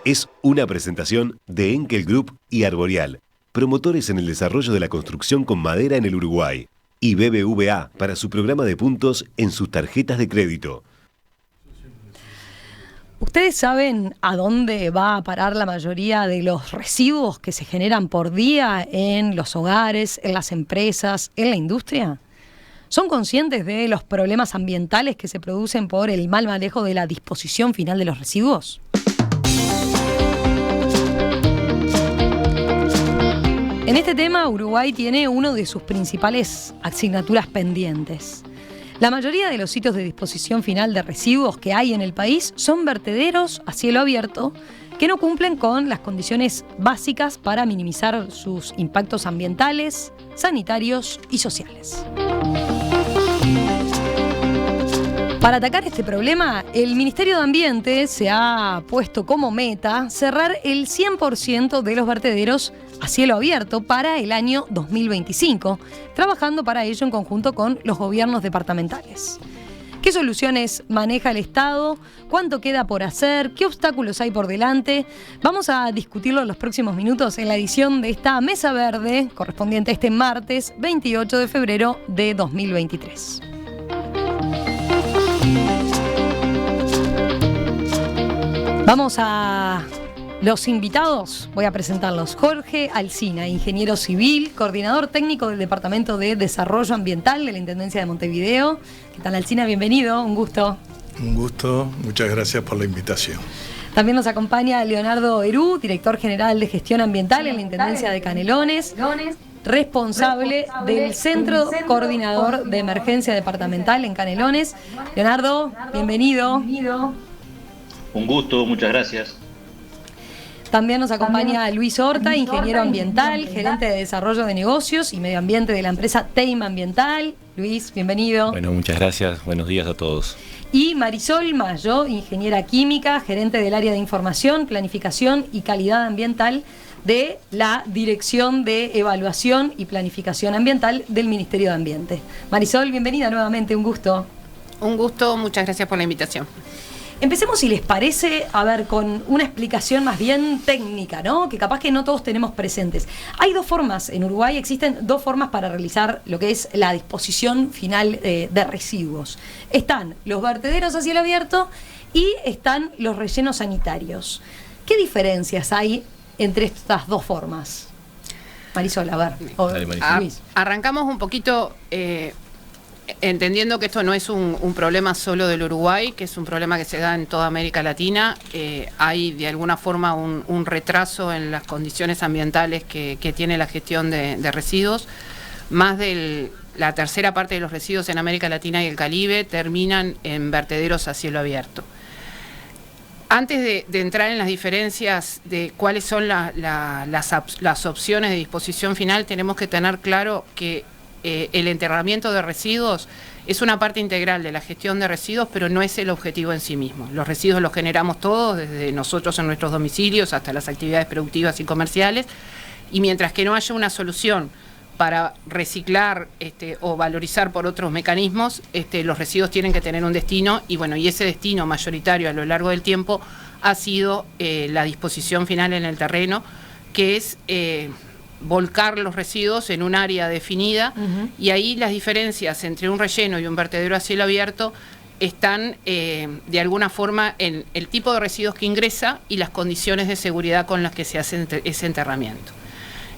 Es una presentación de Enkel Group y Arboreal, promotores en el desarrollo de la construcción con madera en el Uruguay, y BBVA para su programa de puntos en sus tarjetas de crédito. ¿Ustedes saben a dónde va a parar la mayoría de los residuos que se generan por día en los hogares, en las empresas, en la industria? ¿Son conscientes de los problemas ambientales que se producen por el mal manejo de la disposición final de los residuos? En este tema, Uruguay tiene uno de sus principales asignaturas pendientes. La mayoría de los sitios de disposición final de residuos que hay en el país son vertederos a cielo abierto que no cumplen con las condiciones básicas para minimizar sus impactos ambientales, sanitarios y sociales. Para atacar este problema, el Ministerio de Ambiente se ha puesto como meta cerrar el 100% de los vertederos a cielo abierto para el año 2025, trabajando para ello en conjunto con los gobiernos departamentales. ¿Qué soluciones maneja el Estado? ¿Cuánto queda por hacer? ¿Qué obstáculos hay por delante? Vamos a discutirlo en los próximos minutos en la edición de esta Mesa Verde, correspondiente a este martes 28 de febrero de 2023. Vamos a los invitados, voy a presentarlos. Jorge Alsina, ingeniero civil, coordinador técnico del Departamento de Desarrollo Ambiental de la Intendencia de Montevideo. ¿Qué tal, Alsina? Bienvenido, un gusto. Un gusto, muchas gracias por la invitación. También nos acompaña Leonardo Herú, director general de Gestión Ambiental en la Intendencia de Canelones, responsable del Centro Coordinador de Emergencia Departamental en Canelones. Leonardo, bienvenido. Un gusto, muchas gracias. También nos acompaña Luis Horta, ingeniero ambiental, gerente de desarrollo de negocios y medio ambiente de la empresa Teima Ambiental. Luis, bienvenido. Bueno, muchas gracias. Buenos días a todos. Y Marisol Mayo, ingeniera química, gerente del área de información, planificación y calidad ambiental de la Dirección de Evaluación y Planificación Ambiental del Ministerio de Ambiente. Marisol, bienvenida nuevamente, un gusto. Un gusto, muchas gracias por la invitación. Empecemos, si les parece, a ver, con una explicación más bien técnica, ¿no? Que capaz que no todos tenemos presentes. Hay dos formas, en Uruguay existen dos formas para realizar lo que es la disposición final de residuos. Están los vertederos a cielo abierto y están los rellenos sanitarios. ¿Qué diferencias hay entre estas dos formas? Marisol, a ver. Dale, Marisol. Arrancamos un poquito... entendiendo que esto no es un problema solo del Uruguay, que es un problema que se da en toda América Latina, hay de alguna forma un retraso en las condiciones ambientales que tiene la gestión de residuos. Más de la tercera parte de los residuos en América Latina y el Caribe terminan en vertederos a cielo abierto. Antes de entrar en las diferencias de cuáles son las opciones de disposición final, tenemos que tener claro que el enterramiento de residuos es una parte integral de la gestión de residuos, pero no es el objetivo en sí mismo. Los residuos los generamos todos, desde nosotros en nuestros domicilios hasta las actividades productivas y comerciales, y mientras que no haya una solución para reciclar o valorizar por otros mecanismos, los residuos tienen que tener un destino, y bueno, y ese destino mayoritario a lo largo del tiempo ha sido la disposición final en el terreno, que es volcar los residuos en un área definida, y ahí las diferencias entre un relleno y un vertedero a cielo abierto están de alguna forma en el tipo de residuos que ingresa y las condiciones de seguridad con las que se hace ese enterramiento.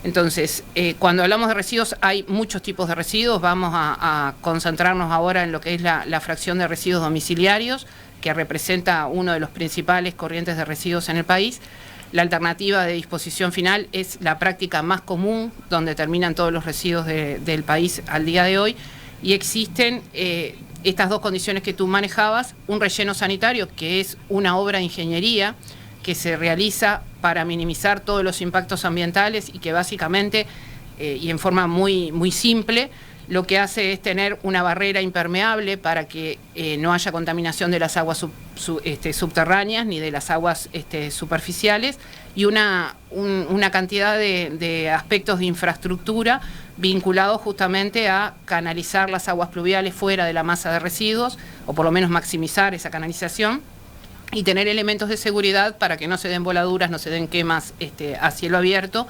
Entonces, cuando hablamos de residuos, hay muchos tipos de residuos. Vamos a concentrarnos ahora en lo que es la fracción de residuos domiciliarios, que representa uno de los principales corrientes de residuos en el país. La alternativa de disposición final es la práctica más común, donde terminan todos los residuos del país al día de hoy, y existen estas dos condiciones que tú manejabas: un relleno sanitario, que es una obra de ingeniería que se realiza para minimizar todos los impactos ambientales y que básicamente, y en forma muy, muy simple, lo que hace es tener una barrera impermeable para que no haya contaminación de las aguas subterráneas ni de las aguas superficiales, y una cantidad de aspectos de infraestructura vinculados justamente a canalizar las aguas pluviales fuera de la masa de residuos, o por lo menos maximizar esa canalización, y tener elementos de seguridad para que no se den voladuras, no se den quemas a cielo abierto.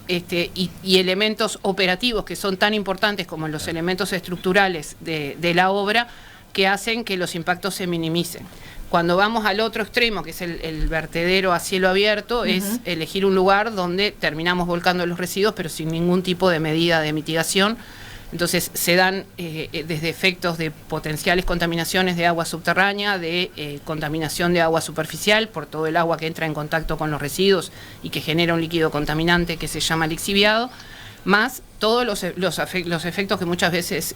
Y elementos operativos que son tan importantes como los elementos estructurales de la obra, que hacen que los impactos se minimicen. Cuando vamos al otro extremo, que es el vertedero a cielo abierto, es elegir un lugar donde terminamos volcando los residuos, pero sin ningún tipo de medida de mitigación. Entonces se dan desde efectos de potenciales contaminaciones de agua subterránea, de contaminación de agua superficial por todo el agua que entra en contacto con los residuos y que genera un líquido contaminante que se llama lixiviado, más todos los efectos que muchas veces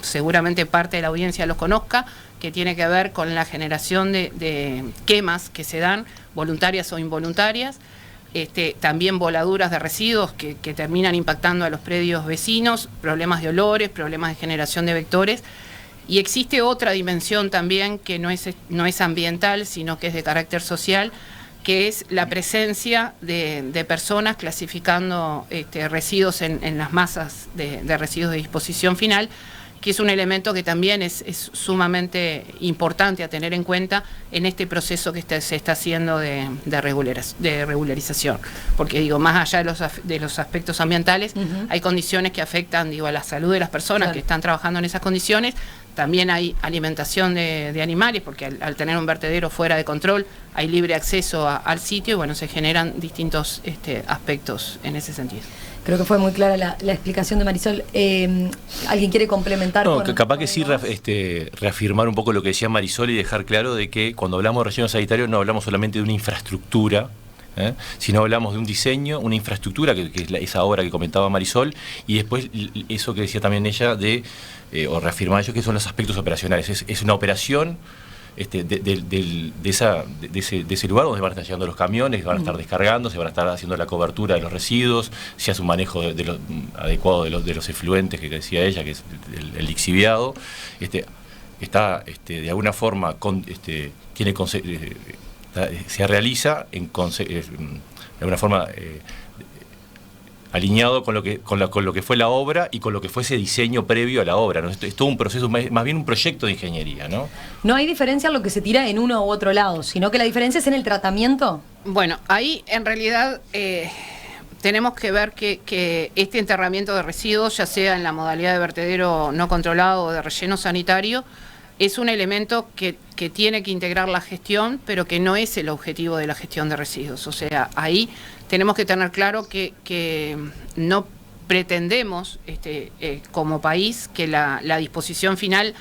seguramente parte de la audiencia los conozca, que tiene que ver con la generación de quemas que se dan, voluntarias o involuntarias, también voladuras de residuos que terminan impactando a los predios vecinos, problemas de olores, problemas de generación de vectores. Y existe otra dimensión también que no es ambiental, sino que es de carácter social, que es la presencia de personas clasificando residuos en las masas de residuos de disposición final, que es un elemento que también es sumamente importante a tener en cuenta en este proceso que se está haciendo de regularización. Porque digo, más allá de los aspectos ambientales, hay condiciones que afectan a la salud de las personas que están trabajando en esas condiciones. También hay alimentación de animales, porque al tener un vertedero fuera de control, hay libre acceso al sitio y bueno, se generan distintos aspectos en ese sentido. Creo que fue muy clara la explicación de Marisol. ¿Alguien quiere complementar? No, capaz que sí reafirmar un poco lo que decía Marisol y dejar claro de que cuando hablamos de relleno sanitario no hablamos solamente de una infraestructura, sino hablamos de un diseño, una infraestructura, que es esa obra que comentaba Marisol, y después eso que decía también ella, o reafirmar ellos, que son los aspectos operacionales. Es una operación de ese lugar donde van a estar llegando los camiones, van a estar descargando, se van a estar haciendo la cobertura de los residuos, se hace un manejo adecuado de los efluentes que decía ella, que es el lixiviado. Está de alguna forma se realiza de alguna forma alineado con lo que fue la obra y con lo que fue ese diseño previo a la obra, ¿no? Es todo un proceso, más bien un proyecto de ingeniería, ¿no? No hay diferencia en lo que se tira en uno u otro lado, sino que la diferencia es en el tratamiento. Bueno, ahí en realidad tenemos que ver que este enterramiento de residuos, ya sea en la modalidad de vertedero no controlado o de relleno sanitario, es un elemento que tiene que integrar la gestión, pero que no es el objetivo de la gestión de residuos. O sea, ahí tenemos que tener claro que no pretendemos como país que la disposición final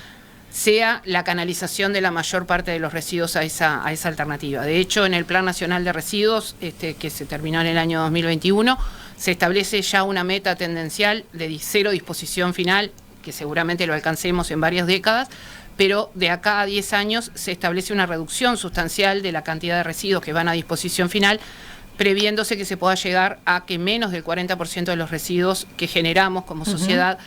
sea la canalización de la mayor parte de los residuos a esa alternativa. De hecho, en el Plan Nacional de Residuos, que se terminó en el año 2021, se establece ya una meta tendencial de cero disposición final, que seguramente lo alcancemos en varias décadas, pero de acá a 10 años se establece una reducción sustancial de la cantidad de residuos que van a disposición final, previéndose que se pueda llegar a que menos del 40% de los residuos que generamos como sociedad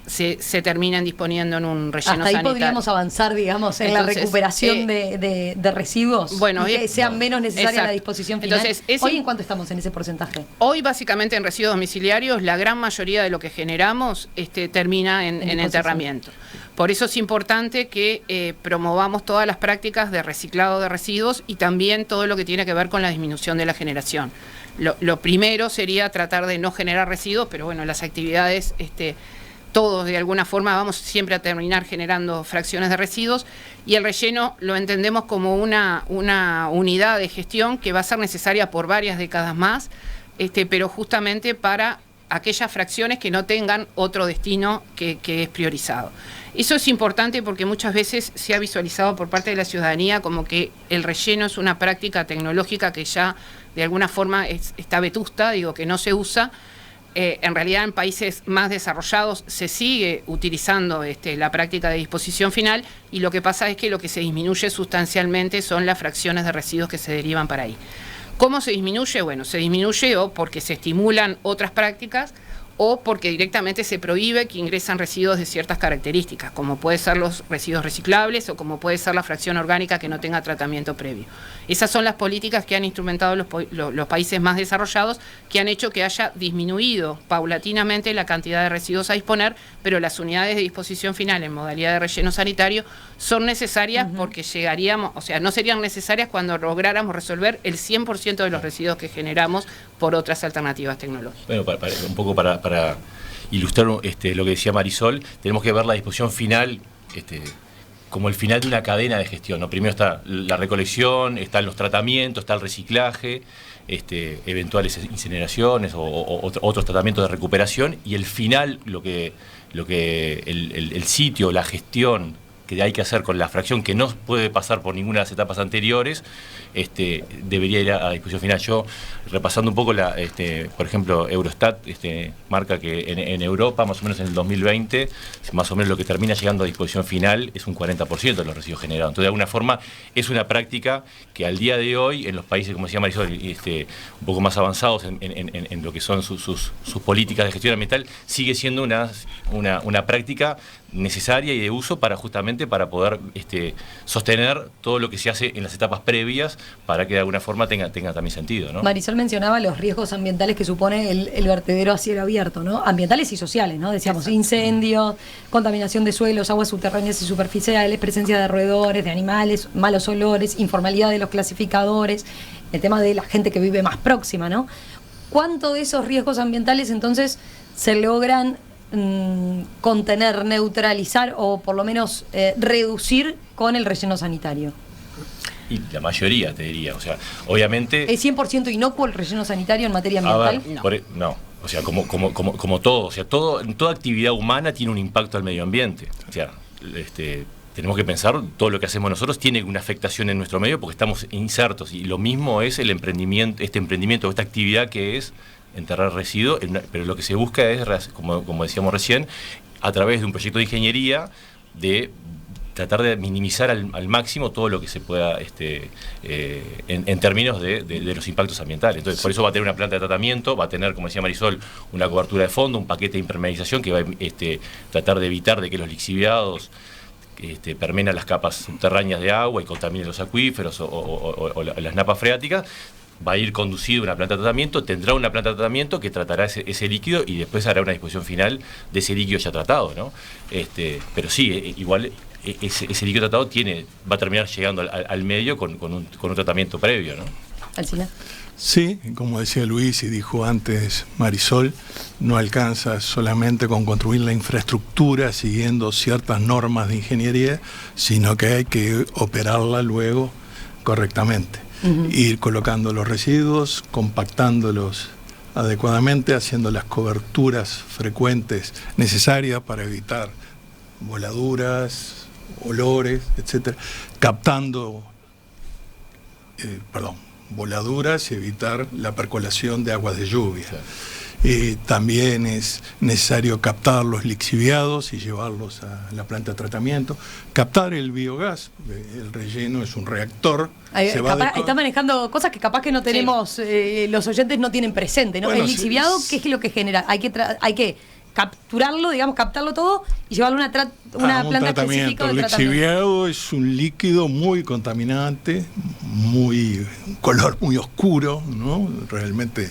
se terminan disponiendo en un relleno sanitario. Hasta ahí podríamos avanzar, digamos, en la recuperación de residuos, bueno, y que sea menos necesaria la disposición final. Entonces, ¿hoy en cuánto estamos en ese porcentaje? Hoy, básicamente, en residuos domiciliarios, la gran mayoría de lo que generamos termina en enterramiento. Por eso es importante que promovamos todas las prácticas de reciclado de residuos y también todo lo que tiene que ver con la disminución de la generación. Lo primero sería tratar de no generar residuos, pero bueno, las actividades... todos de alguna forma vamos siempre a terminar generando fracciones de residuos, y el relleno lo entendemos como una unidad de gestión que va a ser necesaria por varias décadas más, pero justamente para aquellas fracciones que no tengan otro destino que es priorizado. Eso es importante porque muchas veces se ha visualizado por parte de la ciudadanía como que el relleno es una práctica tecnológica que ya de alguna forma está vetusta, digo, que no se usa. En realidad en países más desarrollados se sigue utilizando la práctica de disposición final, y lo que pasa es que lo que se disminuye sustancialmente son las fracciones de residuos que se derivan para ahí. ¿Cómo se disminuye? Bueno, se disminuye o porque se estimulan otras prácticas o porque directamente se prohíbe que ingresen residuos de ciertas características, como puede ser los residuos reciclables o como puede ser la fracción orgánica que no tenga tratamiento previo. Esas son las políticas que han instrumentado los países más desarrollados, que han hecho que haya disminuido paulatinamente la cantidad de residuos a disponer, pero las unidades de disposición final en modalidad de relleno sanitario son necesarias porque llegaríamos, o sea, no serían necesarias cuando lográramos resolver el 100% de los residuos que generamos por otras alternativas tecnológicas. Bueno, un poco para ilustrar lo que decía Marisol, tenemos que ver la disposición final como el final de una cadena de gestión, ¿no? Primero está la recolección, están los tratamientos, está el reciclaje, eventuales incineraciones o otros tratamientos de recuperación, y el final, el sitio, la gestión que hay que hacer con la fracción, que no puede pasar por ninguna de las etapas anteriores, debería ir a disposición final. Yo, repasando un poco, por ejemplo, Eurostat marca que en Europa, más o menos en el 2020, más o menos lo que termina llegando a disposición final es un 40% de los residuos generados. Entonces, de alguna forma, es una práctica que al día de hoy, en los países, como decía Marisol, un poco más avanzados en lo que son sus políticas de gestión ambiental, sigue siendo una práctica necesaria y de uso justamente para poder sostener todo lo que se hace en las etapas previas, para que de alguna forma tenga también sentido, ¿no? Marisol mencionaba los riesgos ambientales que supone el vertedero a cielo abierto, ¿no? Ambientales y sociales, ¿no? Decíamos incendios, contaminación de suelos, aguas subterráneas y superficiales, presencia de roedores, de animales, malos olores, informalidad de los clasificadores, el tema de la gente que vive más próxima, ¿no? ¿Cuánto de esos riesgos ambientales entonces se logran contener, neutralizar o por lo menos reducir con el relleno sanitario? Y la mayoría, te diría, o sea, obviamente... ¿Es 100% inocuo el relleno sanitario en materia ambiental? No, o sea, como todo, o sea, toda actividad humana tiene un impacto al medio ambiente, o sea, tenemos que pensar, todo lo que hacemos nosotros tiene una afectación en nuestro medio porque estamos insertos, y lo mismo es el emprendimiento, esta actividad que es enterrar residuos, pero lo que se busca es, como decíamos recién, a través de un proyecto de ingeniería, de tratar de minimizar al máximo todo lo que se pueda en términos de los impactos ambientales. Entonces, por eso va a tener una planta de tratamiento, va a tener, como decía Marisol, una cobertura de fondo, un paquete de impermeabilización que va a tratar de evitar de que los lixiviados permean las capas subterráneas de agua y contaminen los acuíferos o las napas freáticas. Va a ir conducido a una planta de tratamiento, tendrá una planta de tratamiento que tratará ese líquido y después hará una disposición final de ese líquido ya tratado, ¿no? Pero sí, igual ese líquido tratado va a terminar llegando al medio con un tratamiento previo, ¿no? Alcina. Sí, como decía Luis y dijo antes Marisol, no alcanza solamente con construir la infraestructura siguiendo ciertas normas de ingeniería, sino que hay que operarla luego correctamente. Ir colocando los residuos, compactándolos adecuadamente, haciendo las coberturas frecuentes necesarias para evitar voladuras, olores, etcétera, voladuras y evitar la percolación de aguas de lluvia. También es necesario captar los lixiviados y llevarlos a la planta de tratamiento, captar el biogás, el relleno es un reactor. Está manejando cosas que capaz que no tenemos, los oyentes no tienen presente, ¿no? Bueno, el lixiviado, ¿qué es lo que genera? Hay que capturarlo, digamos, captarlo todo y llevarlo a una planta específica de tratamiento. El lixiviado es un líquido muy contaminante, un color muy oscuro, ¿no? Realmente,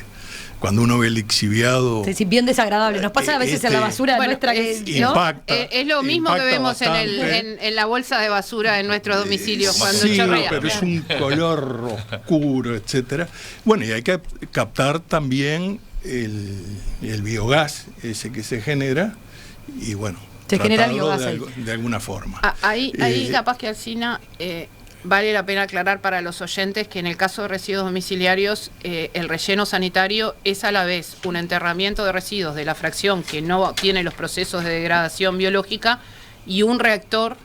cuando uno ve el lixiviado... Sí, bien desagradable. Nos pasa a veces en la basura nuestra que... Impacta, es lo mismo que vemos en la bolsa de basura en nuestros domicilios cuando sí, chorrea. Pero es un color oscuro, etcétera. Bueno, y hay que captar también el biogás ese que se genera y bueno, se genera biogás de alguna forma. Ahí capaz que Alcina... vale la pena aclarar para los oyentes que en el caso de residuos domiciliarios, el relleno sanitario es a la vez un enterramiento de residuos de la fracción que no tiene los procesos de degradación biológica y un reactor,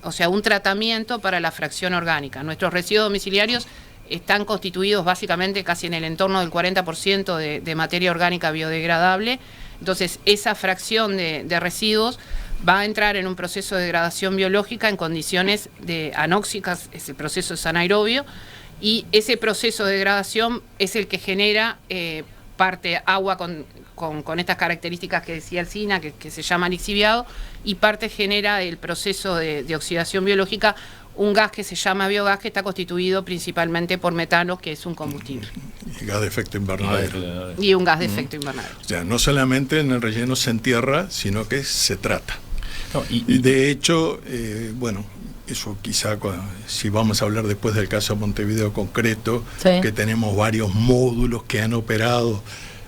o sea, un tratamiento para la fracción orgánica. Nuestros residuos domiciliarios están constituidos básicamente casi en el entorno del 40% de materia orgánica biodegradable. Entonces, esa fracción de residuos va a entrar en un proceso de degradación biológica en condiciones anóxicas, ese proceso es anaerobio, y ese proceso de degradación es el que genera parte agua con estas características que decía el SINA, que se llama lixiviado, y parte genera el proceso de oxidación biológica, un gas que se llama biogás, que está constituido principalmente por metano, que es un combustible. Y gas de efecto invernadero. Y un gas de efecto invernadero. O sea, no solamente en el relleno se entierra, sino que se trata. No, y de hecho, bueno, eso quizá si vamos a hablar después del caso Montevideo concreto, sí, que tenemos varios módulos que han operado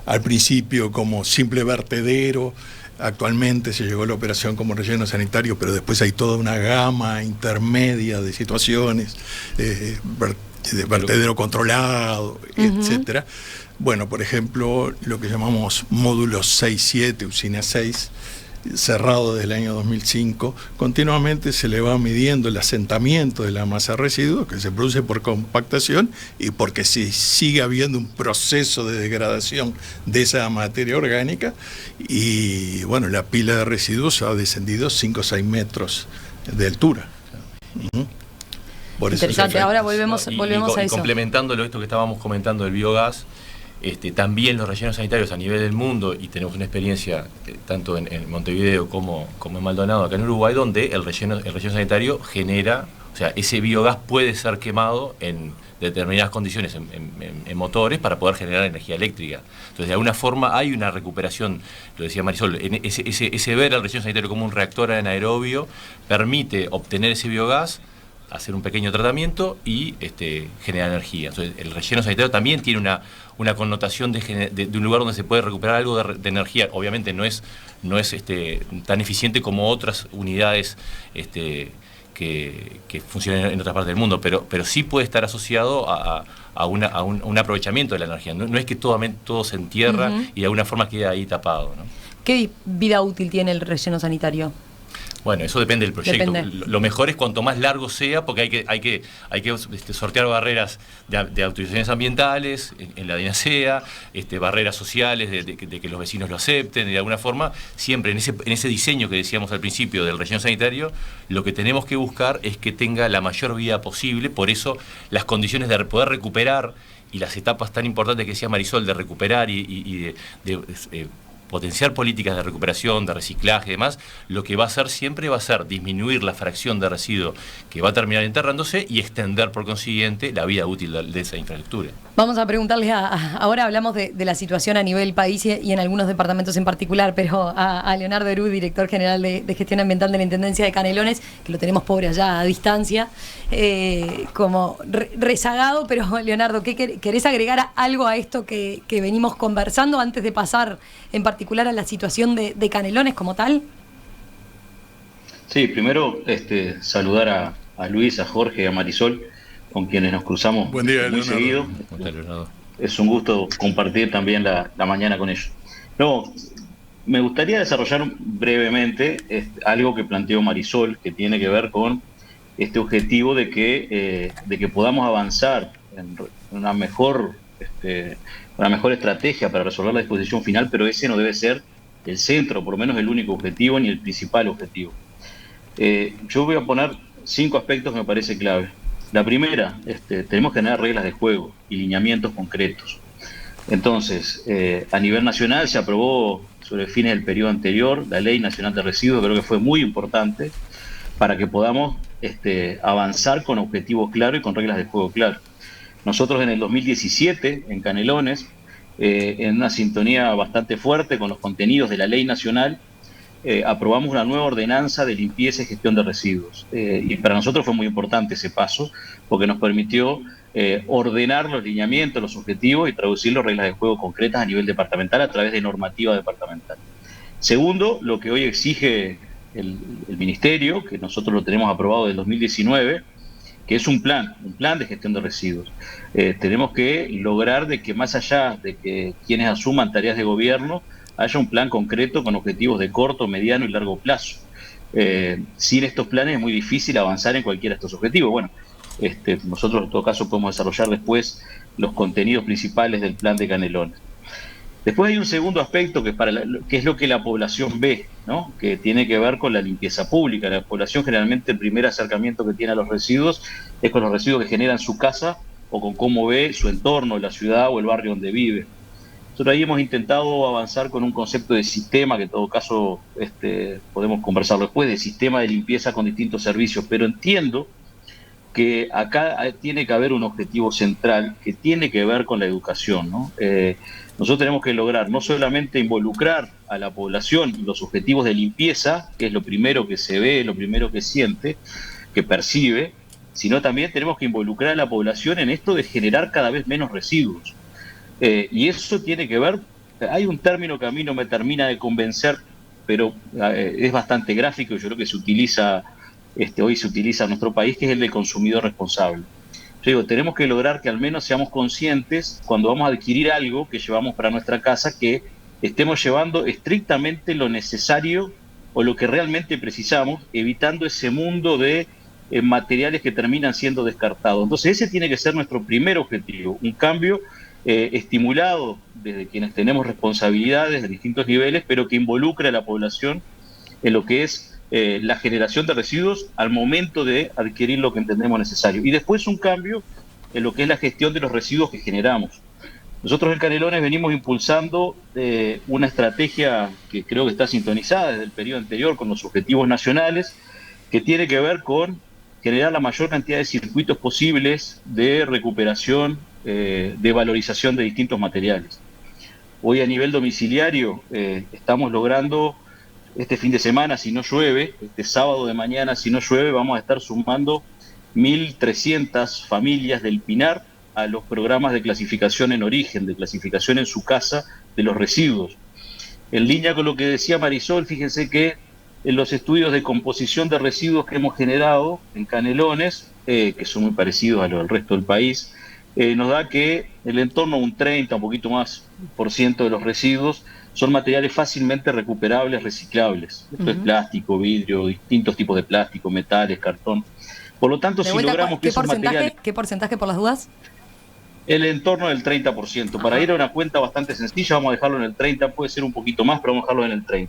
al principio como simple vertedero. Actualmente se llegó a la operación como relleno sanitario, pero después hay toda una gama intermedia de situaciones, de vertedero controlado, etcétera. Bueno, por ejemplo, lo que llamamos módulo 6-7, usina 6, cerrado desde el año 2005, continuamente se le va midiendo el asentamiento de la masa de residuos que se produce por compactación y porque si sigue habiendo un proceso de degradación de esa materia orgánica, y bueno, la pila de residuos ha descendido 5 o 6 metros de altura. Por eso interesante. Ahora volvemos a eso. Complementándolo, esto que estábamos comentando del biogás, también los rellenos sanitarios a nivel del mundo, y tenemos una experiencia tanto en Montevideo como en Maldonado, acá en Uruguay, donde el relleno sanitario genera, o sea, ese biogás puede ser quemado en determinadas condiciones en motores para poder generar energía eléctrica. Entonces, de alguna forma hay una recuperación, lo decía Marisol, ese ver al relleno sanitario como un reactor anaerobio permite obtener ese biogás, hacer un pequeño tratamiento y generar energía. Entonces, el relleno sanitario también tiene una connotación de un lugar donde se puede recuperar algo de energía. Obviamente no es tan eficiente como otras unidades que funcionan en otras partes del mundo, pero sí puede estar asociado a un aprovechamiento de la energía. No es que todo se entierra y de alguna forma queda ahí tapado, ¿no? ¿Qué vida útil tiene el relleno sanitario? Bueno, eso depende del proyecto. Depende. Lo mejor es cuanto más largo sea, porque hay que sortear barreras de autorizaciones ambientales en la DINASEA, barreras sociales de que los vecinos lo acepten, de alguna forma. Siempre en ese diseño que decíamos al principio del relleno sanitario, lo que tenemos que buscar es que tenga la mayor vida posible. Por eso las condiciones de poder recuperar y las etapas tan importantes que decía Marisol, de recuperar y de potenciar políticas de recuperación, de reciclaje y demás, lo que va a hacer siempre va a ser disminuir la fracción de residuo que va a terminar enterrándose y extender por consiguiente la vida útil de esa infraestructura. Vamos a preguntarle ahora hablamos de la situación a nivel país y en algunos departamentos en particular, pero a Leonardo Herú, director general de Gestión Ambiental de la Intendencia de Canelones, que lo tenemos pobre allá a distancia, como rezagado, pero Leonardo, ¿querés agregar algo a esto que venimos conversando antes de pasar en particular a la situación de Canelones como tal? Sí, primero saludar a Luis, a Jorge y a Marisol, con quienes nos cruzamos Buen día, muy Leonardo. seguido. Es un gusto compartir también la mañana con ellos. No, me gustaría desarrollar brevemente algo que planteó Marisol, que tiene que ver con este objetivo de que podamos avanzar en una mejor estrategia para resolver la disposición final, pero ese no debe ser el centro, por lo menos el único objetivo ni el principal objetivo. Yo voy a poner 5 aspectos que me parece clave. La primera, tenemos que tener reglas de juego y lineamientos concretos. Entonces, a nivel nacional se aprobó sobre fines del periodo anterior la Ley Nacional de Residuos, creo que fue muy importante para que podamos avanzar con objetivos claros y con reglas de juego claras. Nosotros en el 2017, en Canelones, en una sintonía bastante fuerte con los contenidos de la Ley Nacional, aprobamos una nueva ordenanza de limpieza y gestión de residuos. Y para nosotros fue muy importante ese paso, porque nos permitió ordenar los lineamientos, los objetivos y traducir las reglas de juego concretas a nivel departamental a través de normativa departamental. Segundo, lo que hoy exige el Ministerio, que nosotros lo tenemos aprobado del 2019, que es un plan de gestión de residuos. Tenemos que lograr de que más allá de que quienes asuman tareas de gobierno, haya un plan concreto con objetivos de corto, mediano y largo plazo. Sin estos planes es muy difícil avanzar en cualquiera de estos objetivos. Bueno, nosotros en todo caso podemos desarrollar después los contenidos principales del plan de Canelones. Después hay un segundo aspecto que es lo que la población ve, ¿no? Que tiene que ver con la limpieza pública. La población generalmente el primer acercamiento que tiene a los residuos es con los residuos que genera en su casa o con cómo ve su entorno, la ciudad o el barrio donde vive. Nosotros ahí hemos intentado avanzar con un concepto de sistema, que en todo caso podemos conversarlo después, de sistema de limpieza con distintos servicios, pero entiendo que acá tiene que haber un objetivo central que tiene que ver con la educación, ¿no? Nosotros tenemos que lograr no solamente involucrar a la población en los objetivos de limpieza, que es lo primero que se ve, lo primero que siente, que percibe, sino también tenemos que involucrar a la población en esto de generar cada vez menos residuos. Y eso tiene que ver, hay un término que a mí no me termina de convencer, pero es bastante gráfico y yo creo que se utiliza, hoy se utiliza en nuestro país, que es el del consumidor responsable. Yo digo, tenemos que lograr que al menos seamos conscientes cuando vamos a adquirir algo que llevamos para nuestra casa, que estemos llevando estrictamente lo necesario o lo que realmente precisamos, evitando ese mundo de materiales que terminan siendo descartados. Entonces ese tiene que ser nuestro primer objetivo, un cambio estimulado desde quienes tenemos responsabilidades de distintos niveles, pero que involucre a la población en lo que es la generación de residuos al momento de adquirir lo que entendemos necesario. Y después un cambio en lo que es la gestión de los residuos que generamos. Nosotros en Canelones venimos impulsando una estrategia que creo que está sintonizada desde el periodo anterior con los objetivos nacionales, que tiene que ver con generar la mayor cantidad de circuitos posibles de recuperación, de valorización de distintos materiales. Hoy a nivel domiciliario estamos logrando, este fin de semana, si no llueve, este sábado de mañana, si no llueve, vamos a estar sumando 1.300 familias del Pinar a los programas de clasificación en origen, de clasificación en su casa de los residuos. En línea con lo que decía Marisol, fíjense que en los estudios de composición de residuos que hemos generado en Canelones, que son muy parecidos a los del resto del país, nos da que el entorno un 30, un poquito más por ciento de los residuos son materiales fácilmente recuperables, reciclables. Esto es plástico, vidrio, distintos tipos de plástico, metales, cartón. Por lo tanto, si logramos que esos materiales... ¿Qué porcentaje por las dudas? El entorno del 30%. Para ir a una cuenta bastante sencilla, vamos a dejarlo en el 30%, puede ser un poquito más, pero vamos a dejarlo en el 30%.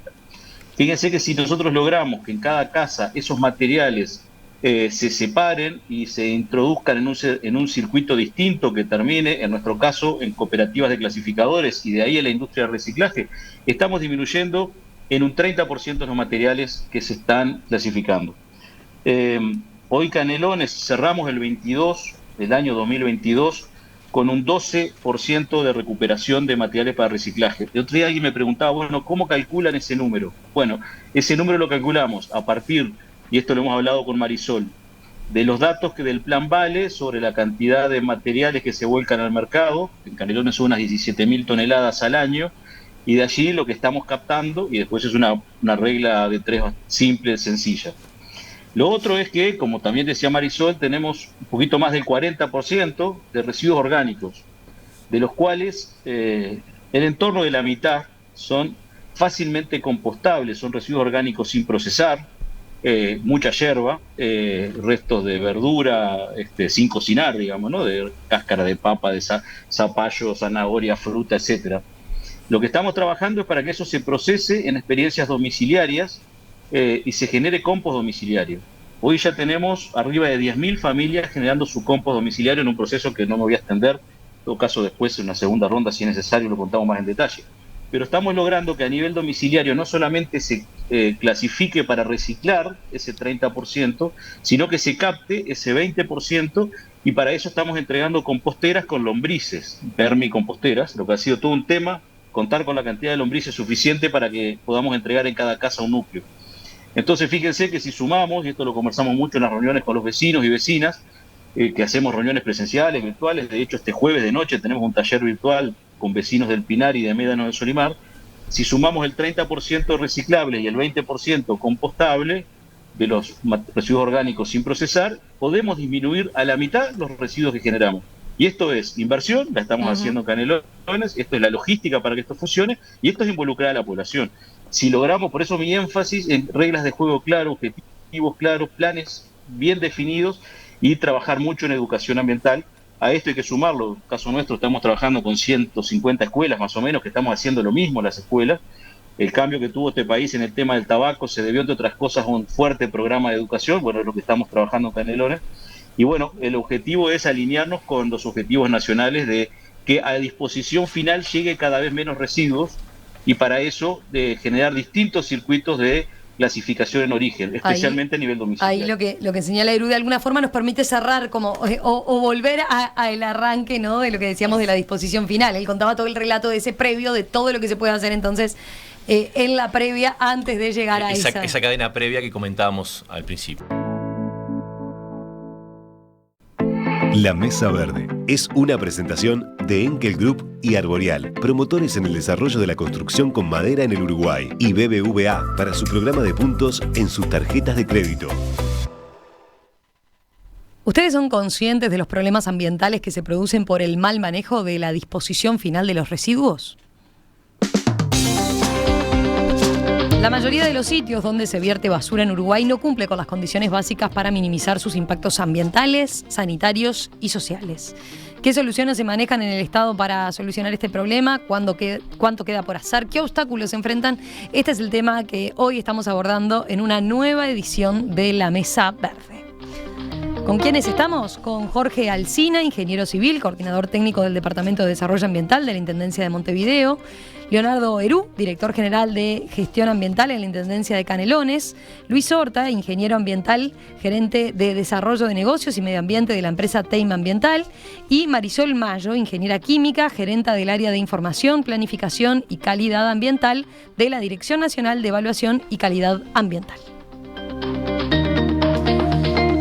Fíjense que si nosotros logramos que en cada casa esos materiales se separen y se introduzcan en un circuito distinto que termine, en nuestro caso, en cooperativas de clasificadores y de ahí en la industria de reciclaje, estamos disminuyendo en un 30% los materiales que se están clasificando. Hoy Canelones cerramos el año 2022, con un 12% de recuperación de materiales para reciclaje. El otro día alguien me preguntaba, bueno, ¿cómo calculan ese número? Bueno, ese número lo calculamos a partir, y esto lo hemos hablado con Marisol, de los datos que del plan Vale sobre la cantidad de materiales que se vuelcan al mercado. En Canelones son unas 17.000 toneladas al año, y de allí lo que estamos captando, y después es una regla de tres simple, sencilla. Lo otro es que, como también decía Marisol, tenemos un poquito más del 40% de residuos orgánicos, de los cuales el entorno de la mitad son fácilmente compostables, son residuos orgánicos sin procesar, mucha yerba, restos de verdura sin cocinar, digamos, ¿no? De cáscara de papa, de zapallo, zanahoria, fruta, etcétera. Lo que estamos trabajando es para que eso se procese en experiencias domiciliarias y se genere compost domiciliario. Hoy ya tenemos arriba de 10.000 familias generando su compost domiciliario en un proceso que no me voy a extender. En todo caso, después en una segunda ronda, si es necesario, lo contamos más en detalle. Pero estamos logrando que a nivel domiciliario no solamente se clasifique para reciclar ese 30%, sino que se capte ese 20%, y para eso estamos entregando composteras con lombrices, vermicomposteras, lo que ha sido todo un tema, contar con la cantidad de lombrices suficiente para que podamos entregar en cada casa un núcleo. Entonces fíjense que si sumamos, y esto lo conversamos mucho en las reuniones con los vecinos y vecinas, que hacemos reuniones presenciales, virtuales, de hecho este jueves de noche tenemos un taller virtual con vecinos del Pinar y de Médano de Solimar. Si sumamos el 30% reciclable y el 20% compostable de los residuos orgánicos sin procesar, podemos disminuir a la mitad los residuos que generamos. Y esto es inversión, la estamos haciendo en Canelones, esto es la logística para que esto funcione, y esto es involucrar a la población. Si logramos, por eso mi énfasis en reglas de juego claras, objetivos claros, planes bien definidos y trabajar mucho en educación ambiental. A esto hay que sumarlo. En el caso nuestro estamos trabajando con 150 escuelas más o menos, que estamos haciendo lo mismo en las escuelas. El cambio que tuvo este país en el tema del tabaco se debió, entre otras cosas, a un fuerte programa de educación. Bueno, es lo que estamos trabajando en Canelones. Y bueno, el objetivo es alinearnos con los objetivos nacionales de que a disposición final llegue cada vez menos residuos y para eso generar distintos circuitos de clasificación en origen, especialmente a nivel domiciliario. Ahí lo que señala Eru de alguna forma nos permite cerrar como o volver a el arranque, ¿no?, de lo que decíamos de la disposición final. Él contaba todo el relato de ese previo, de todo lo que se puede hacer entonces en la previa antes de llegar a esa cadena previa que comentábamos al principio. La Mesa Verde es una presentación de Enkel Group y Arboreal, promotores en el desarrollo de la construcción con madera en el Uruguay, y BBVA para su programa de puntos en sus tarjetas de crédito. ¿Ustedes son conscientes de los problemas ambientales que se producen por el mal manejo de la disposición final de los residuos? La mayoría de los sitios donde se vierte basura en Uruguay no cumple con las condiciones básicas para minimizar sus impactos ambientales, sanitarios y sociales. ¿Qué soluciones se manejan en el Estado para solucionar este problema? ¿Cuánto queda por hacer? ¿Qué obstáculos se enfrentan? Este es el tema que hoy estamos abordando en una nueva edición de La Mesa Verde. ¿Con quiénes estamos? Con Jorge Alsina, ingeniero civil, coordinador técnico del Departamento de Desarrollo Ambiental de la Intendencia de Montevideo. Leonardo Herú, director general de Gestión Ambiental en la Intendencia de Canelones. Luis Horta, ingeniero ambiental, gerente de Desarrollo de Negocios y Medio Ambiente de la empresa Teima Ambiental. Y Marisol Mayo, ingeniera química, gerenta del área de Información, Planificación y Calidad Ambiental de la Dirección Nacional de Evaluación y Calidad Ambiental.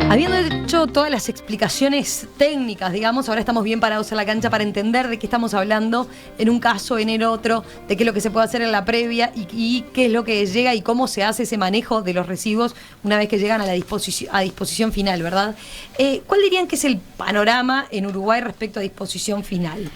Habiendo hecho todas las explicaciones técnicas, digamos, ahora estamos bien parados en la cancha para entender de qué estamos hablando en un caso, en el otro, de qué es lo que se puede hacer en la previa y qué es lo que llega y cómo se hace ese manejo de los residuos una vez que llegan a disposición final, ¿verdad? ¿Cuál dirían que es el panorama en Uruguay respecto a disposición final?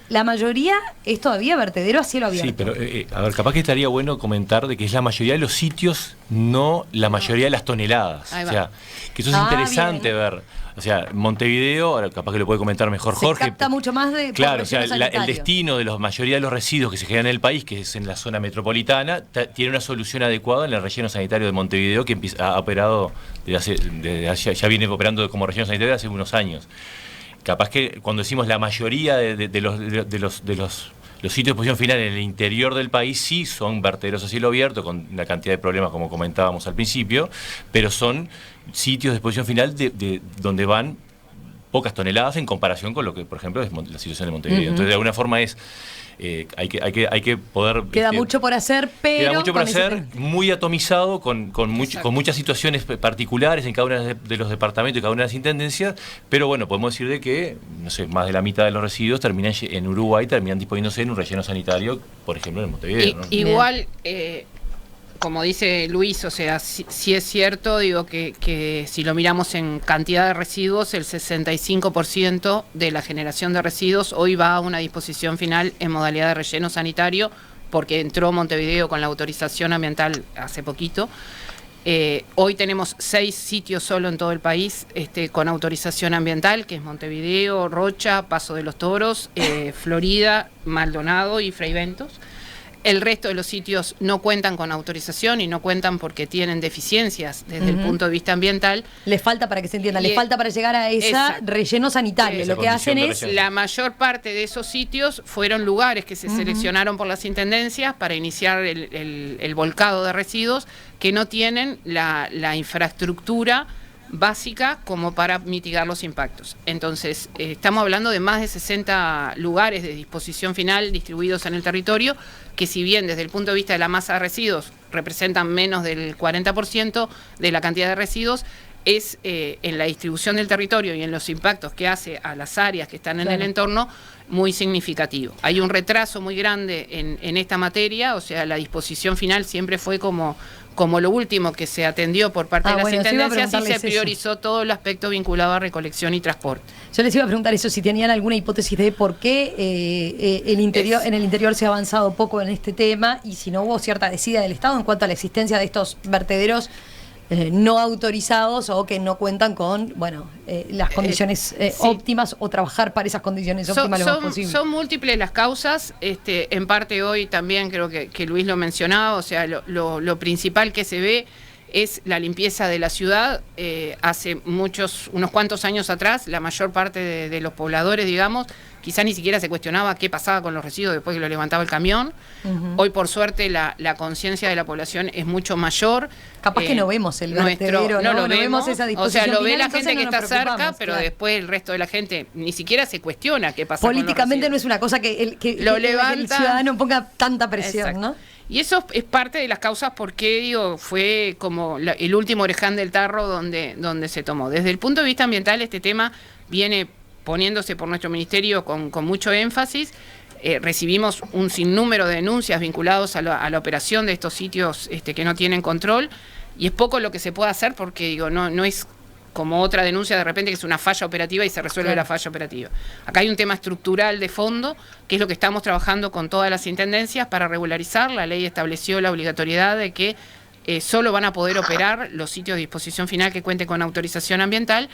La mayoría es todavía vertedero a cielo abierto. Sí, pero a ver, capaz que estaría bueno comentar de que es la mayoría de los sitios, no la mayoría de las toneladas. O sea, que eso es interesante ver. O sea, Montevideo, ahora capaz que lo puede comentar mejor Jorge. Se capta mucho más de... Claro, o sea, el destino de la mayoría de los residuos que se generan en el país, que es en la zona metropolitana, tiene una solución adecuada en el relleno sanitario de Montevideo, que ha operado, ya viene operando como relleno sanitario hace unos años. Capaz que cuando decimos la mayoría de los sitios de disposición final en el interior del país sí son vertederos a cielo abierto, con una cantidad de problemas como comentábamos al principio, pero son sitios de disposición final donde van pocas toneladas en comparación con lo que, por ejemplo, es la situación de Montevideo. Entonces, de alguna forma hay que poder... Queda mucho por hacer, pero... Queda mucho por hacer, muy atomizado, con muchas situaciones particulares en cada uno de los departamentos y cada una de las intendencias, pero bueno, podemos decir de que, no sé, más de la mitad de los residuos en Uruguay terminan disponiéndose en un relleno sanitario, por ejemplo, en Montevideo, ¿no? Igual... como dice Luis, o sea, sí es cierto, digo que si lo miramos en cantidad de residuos, el 65% de la generación de residuos hoy va a una disposición final en modalidad de relleno sanitario, porque entró Montevideo con la autorización ambiental hace poquito. Hoy tenemos 6 sitios solo en todo el país con autorización ambiental, que es Montevideo, Rocha, Paso de los Toros, Florida, Maldonado y Freiventos. El resto de los sitios no cuentan con autorización y no cuentan porque tienen deficiencias desde el punto de vista ambiental. Les falta, para que se entienda, les falta para llegar a ese relleno sanitario. Lo que hacen es... La mayor parte de esos sitios fueron lugares que se seleccionaron por las intendencias para iniciar el volcado de residuos que no tienen la infraestructura básica como para mitigar los impactos. Entonces, estamos hablando de más de 60 lugares de disposición final distribuidos en el territorio, que si bien desde el punto de vista de la masa de residuos representan menos del 40% de la cantidad de residuos, es en la distribución del territorio y en los impactos que hace a las áreas que están en el entorno muy significativo. Hay un retraso muy grande en esta materia, o sea, la disposición final siempre fue como lo último que se atendió por parte de las intendencias y se priorizó todo el aspecto vinculado a recolección y transporte. Yo les iba a preguntar eso, si tenían alguna hipótesis de por qué en el interior se ha avanzado poco en este tema y si no hubo cierta decida del Estado en cuanto a la existencia de estos vertederos no autorizados o que no cuentan con las condiciones óptimas o trabajar para esas condiciones óptimas lo más posible. Son múltiples las causas, en parte hoy también creo que Luis lo mencionaba, o sea, lo principal que se ve es la limpieza de la ciudad. Hace unos cuantos años atrás, la mayor parte de los pobladores, digamos, quizá ni siquiera se cuestionaba qué pasaba con los residuos después que lo levantaba el camión. Hoy, por suerte, la conciencia de la población es mucho mayor. Capaz que no vemos el vertedero, no lo vemos esa disposición o sea, lo final, ve la gente que está cerca, pero claro. después el resto de la gente ni siquiera se cuestiona qué pasa políticamente con los no es una cosa que lo levanta, el ciudadano ponga tanta presión. Exacto. ¿No? Y eso es parte de las causas por qué, digo, fue como el último oreján del tarro donde se tomó. Desde el punto de vista ambiental, este tema viene poniéndose por nuestro ministerio con mucho énfasis. Recibimos un sinnúmero de denuncias vinculados a la operación de estos sitios que no tienen control, y es poco lo que se puede hacer porque, digo, no es como otra denuncia de repente que es una falla operativa y se resuelve la falla operativa. Acá hay un tema estructural de fondo, que es lo que estamos trabajando con todas las intendencias para regularizar. La ley estableció la obligatoriedad de que solo van a poder operar los sitios de disposición final que cuenten con autorización ambiental,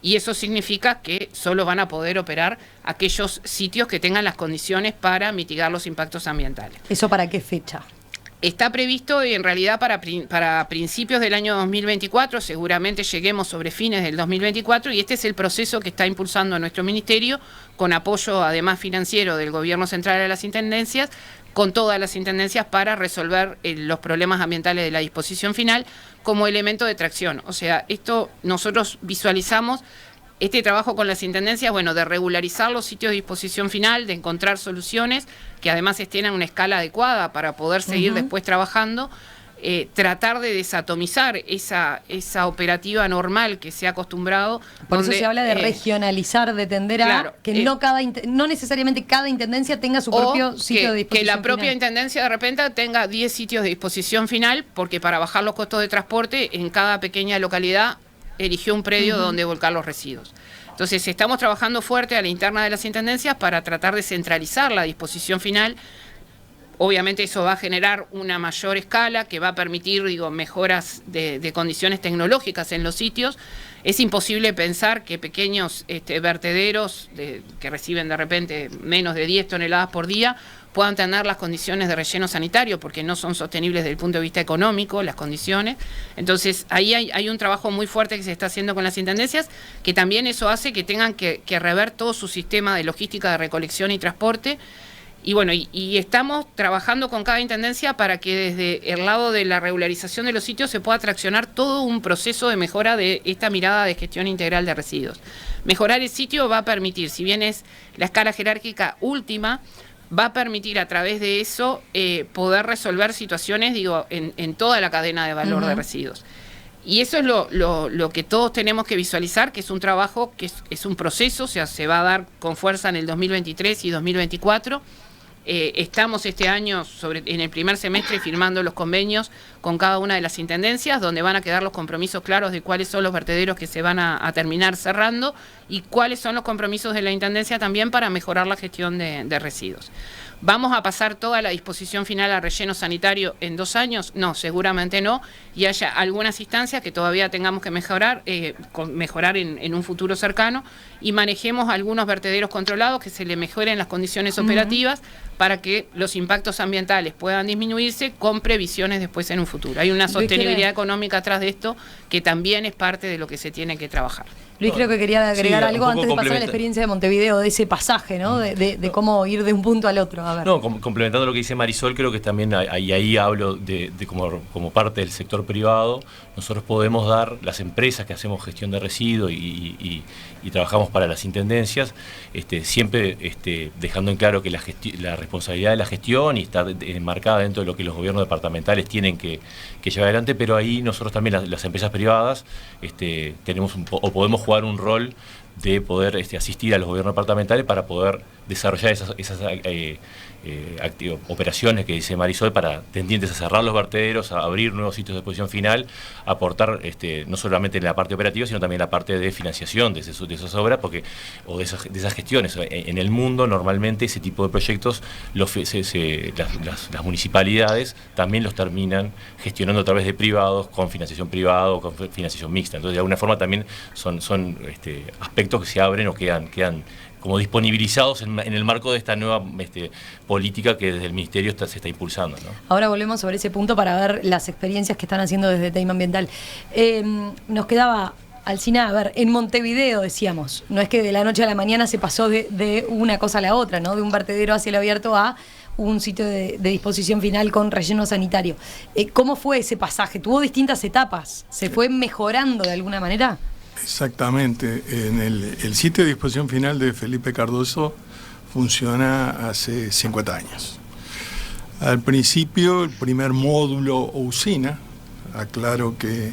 y eso significa que solo van a poder operar aquellos sitios que tengan las condiciones para mitigar los impactos ambientales. ¿Eso para qué fecha? Está previsto en realidad para principios del año 2024, seguramente lleguemos sobre fines del 2024, y este es el proceso que está impulsando nuestro ministerio, con apoyo además financiero del Gobierno Central a las intendencias, con todas las intendencias, para resolver los problemas ambientales de la disposición final como elemento de tracción. O sea, esto nosotros visualizamos este trabajo con las intendencias, bueno, de regularizar los sitios de disposición final, de encontrar soluciones que además estén en una escala adecuada para poder seguir después trabajando, tratar de desatomizar esa operativa normal que se ha acostumbrado. Por eso se habla de regionalizar, de tender a que no necesariamente cada intendencia tenga su propio sitio de disposición final. Que la propia final. Intendencia de repente tenga 10 sitios de disposición final, porque para bajar los costos de transporte en cada pequeña localidad eligió un predio donde volcar los residuos. Entonces estamos trabajando fuerte a la interna de las intendencias para tratar de centralizar la disposición final. Obviamente eso va a generar una mayor escala que va a permitir, digo, mejoras de condiciones tecnológicas en los sitios. Es imposible pensar que pequeños vertederos que reciben de repente menos de 10 toneladas por día puedan tener las condiciones de relleno sanitario, porque no son sostenibles desde el punto de vista económico las condiciones. Entonces ahí hay un trabajo muy fuerte que se está haciendo con las intendencias, que también eso hace que tengan que rever todo su sistema de logística de recolección y transporte. Y bueno, y estamos trabajando con cada intendencia para que desde el lado de la regularización de los sitios se pueda traccionar todo un proceso de mejora de esta mirada de gestión integral de residuos. Mejorar el sitio va a permitir, si bien es la escala jerárquica última, va a permitir a través de eso poder resolver situaciones, digo, en toda la cadena de valor de residuos. Y eso es lo que todos tenemos que visualizar, que es un trabajo, que es un proceso, o sea, se va a dar con fuerza en el 2023 y 2024. Estamos este año en el primer semestre firmando los convenios con cada una de las intendencias, donde van a quedar los compromisos claros de cuáles son los vertederos que se van a terminar cerrando y cuáles son los compromisos de la intendencia también para mejorar la gestión de residuos. ¿Vamos a pasar toda la disposición final a relleno sanitario en 2 años? No, seguramente no, y haya algunas instancias que todavía tengamos que mejorar en un futuro cercano, y manejemos algunos vertederos controlados que se le mejoren las condiciones operativas para que los impactos ambientales puedan disminuirse con previsiones después en un futuro. Hay una sostenibilidad económica atrás de esto que también es parte de lo que se tiene que trabajar. Luis, creo que quería agregar algo antes de pasar a la experiencia de Montevideo, de ese pasaje, ¿no? De cómo ir de un punto al otro. A ver. No, complementando lo que dice Marisol, creo que también ahí hablo de como parte del sector privado. Nosotros podemos dar, las empresas que hacemos gestión de residuos y trabajamos para las intendencias, siempre dejando en claro que la responsabilidad de la gestión y está enmarcada dentro de lo que los gobiernos departamentales tienen que llevar adelante, pero ahí nosotros también, las empresas privadas, tenemos o podemos jugar un rol de poder asistir a los gobiernos departamentales para poder desarrollar esas operaciones que dice Marisol, para tendientes a cerrar los vertederos, a abrir nuevos sitios de disposición final, aportar no solamente en la parte operativa, sino también en la parte de financiación de esas obras, o de esas gestiones. En el mundo normalmente ese tipo de proyectos las municipalidades también los terminan gestionando a través de privados, con financiación privada o con financiación mixta. Entonces de alguna forma también son aspectos que se abren o quedan como disponibilizados en el marco de esta nueva política que desde el Ministerio se está impulsando, ¿no? Ahora volvemos sobre ese punto para ver las experiencias que están haciendo desde Tema Ambiental. Nos quedaba Alcina, a ver, en Montevideo decíamos, no es que de la noche a la mañana se pasó de una cosa a la otra, ¿no? De un vertedero a cielo abierto a un sitio de disposición final con relleno sanitario. ¿Cómo fue ese pasaje? ¿Tuvo distintas etapas? ¿Se fue mejorando de alguna manera? Exactamente. En el sitio de disposición final de Felipe Cardoso funciona hace 50 años. Al principio, el primer módulo o usina, aclaro que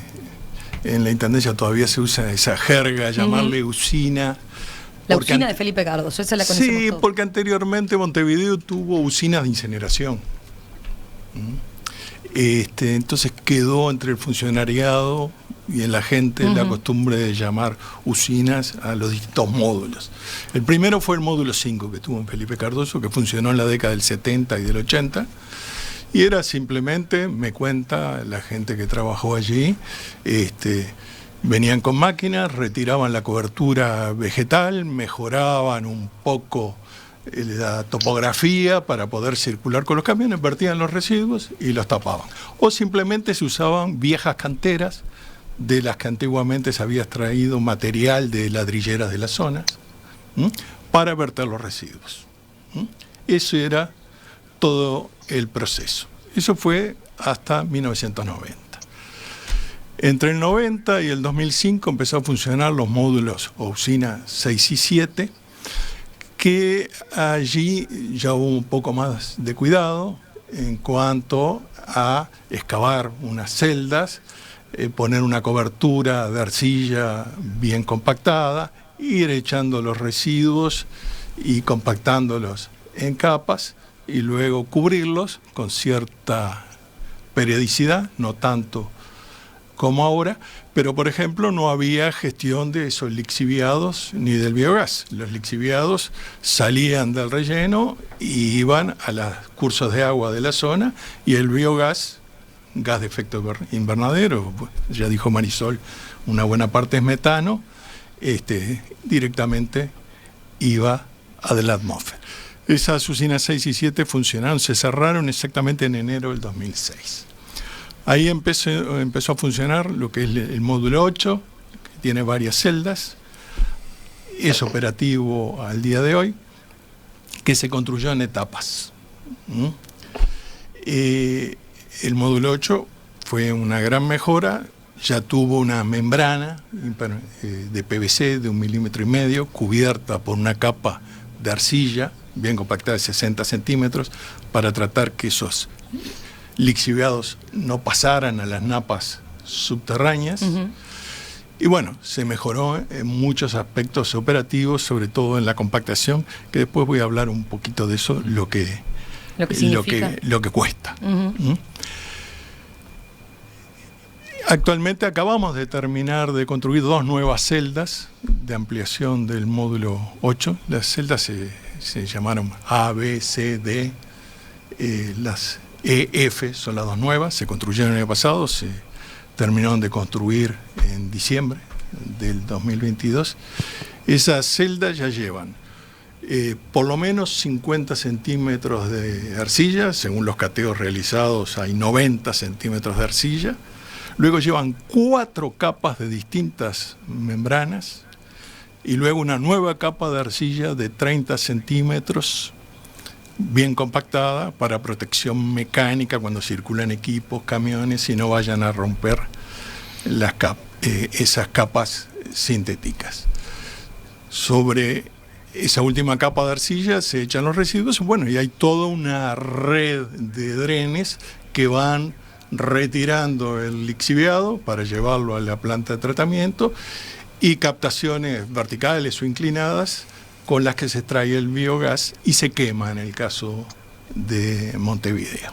en la Intendencia todavía se usa esa jerga, llamarle usina. La usina de Felipe Cardoso, esa la conocemos Sí, todos. porque anteriormente Montevideo tuvo usinas de incineración. Entonces quedó entre el funcionariado y en la gente la costumbre de llamar usinas a los distintos módulos. El primero fue el módulo 5 que tuvo en Felipe Cardoso, que funcionó en la década del 70 y del 80, y era simplemente, me cuenta la gente que trabajó allí, venían con máquinas, retiraban la cobertura vegetal, mejoraban un poco la topografía para poder circular con los camiones, vertían los residuos y los tapaban. O simplemente se usaban viejas canteras de las que antiguamente se había extraído material de ladrilleras de las zonas para verter los residuos. Eso era todo el proceso. Eso fue hasta 1990. Entre el 90 y el 2005 empezó a funcionar los módulos o usina 6 y 7, que allí ya hubo un poco más de cuidado en cuanto a excavar unas celdas, poner una cobertura de arcilla bien compactada, ir echando los residuos y compactándolos en capas y luego cubrirlos con cierta periodicidad, no tanto como ahora, pero por ejemplo no había gestión de esos lixiviados ni del biogás. Los lixiviados salían del relleno y iban a los cursos de agua de la zona, y el biogás, gas de efecto invernadero, ya dijo Marisol, una buena parte es metano, directamente iba a la atmósfera. Esas usinas 6 y 7 funcionaron, se cerraron exactamente en enero del 2006. Ahí empezó a funcionar lo que es el módulo 8, que tiene varias celdas, es operativo al día de hoy, que se construyó en etapas. El módulo 8 fue una gran mejora, ya tuvo una membrana de PVC de 1,5 milímetros, cubierta por una capa de arcilla, bien compactada de 60 centímetros, para tratar que esos lixiviados no pasaran a las napas subterráneas. Y bueno, se mejoró en muchos aspectos operativos, sobre todo en la compactación, que después voy a hablar un poquito de eso, lo que cuesta. Actualmente acabamos de terminar de construir 2 nuevas celdas de ampliación del módulo 8. Las celdas se llamaron A, B, C, D. Las EF son las 2 nuevas, se construyeron el año pasado, se terminaron de construir en diciembre del 2022. Esas celdas ya llevan por lo menos 50 centímetros de arcilla, según los cateos realizados hay 90 centímetros de arcilla. Luego llevan 4 capas de distintas membranas y luego una nueva capa de arcilla de 30 centímetros, bien compactada para protección mecánica cuando circulan equipos, camiones, y no vayan a romper esas capas sintéticas. Sobre esa última capa de arcilla se echan los residuos, bueno, y hay toda una red de drenes que van retirando el lixiviado para llevarlo a la planta de tratamiento, y captaciones verticales o inclinadas con las que se extrae el biogás y se quema en el caso de Montevideo.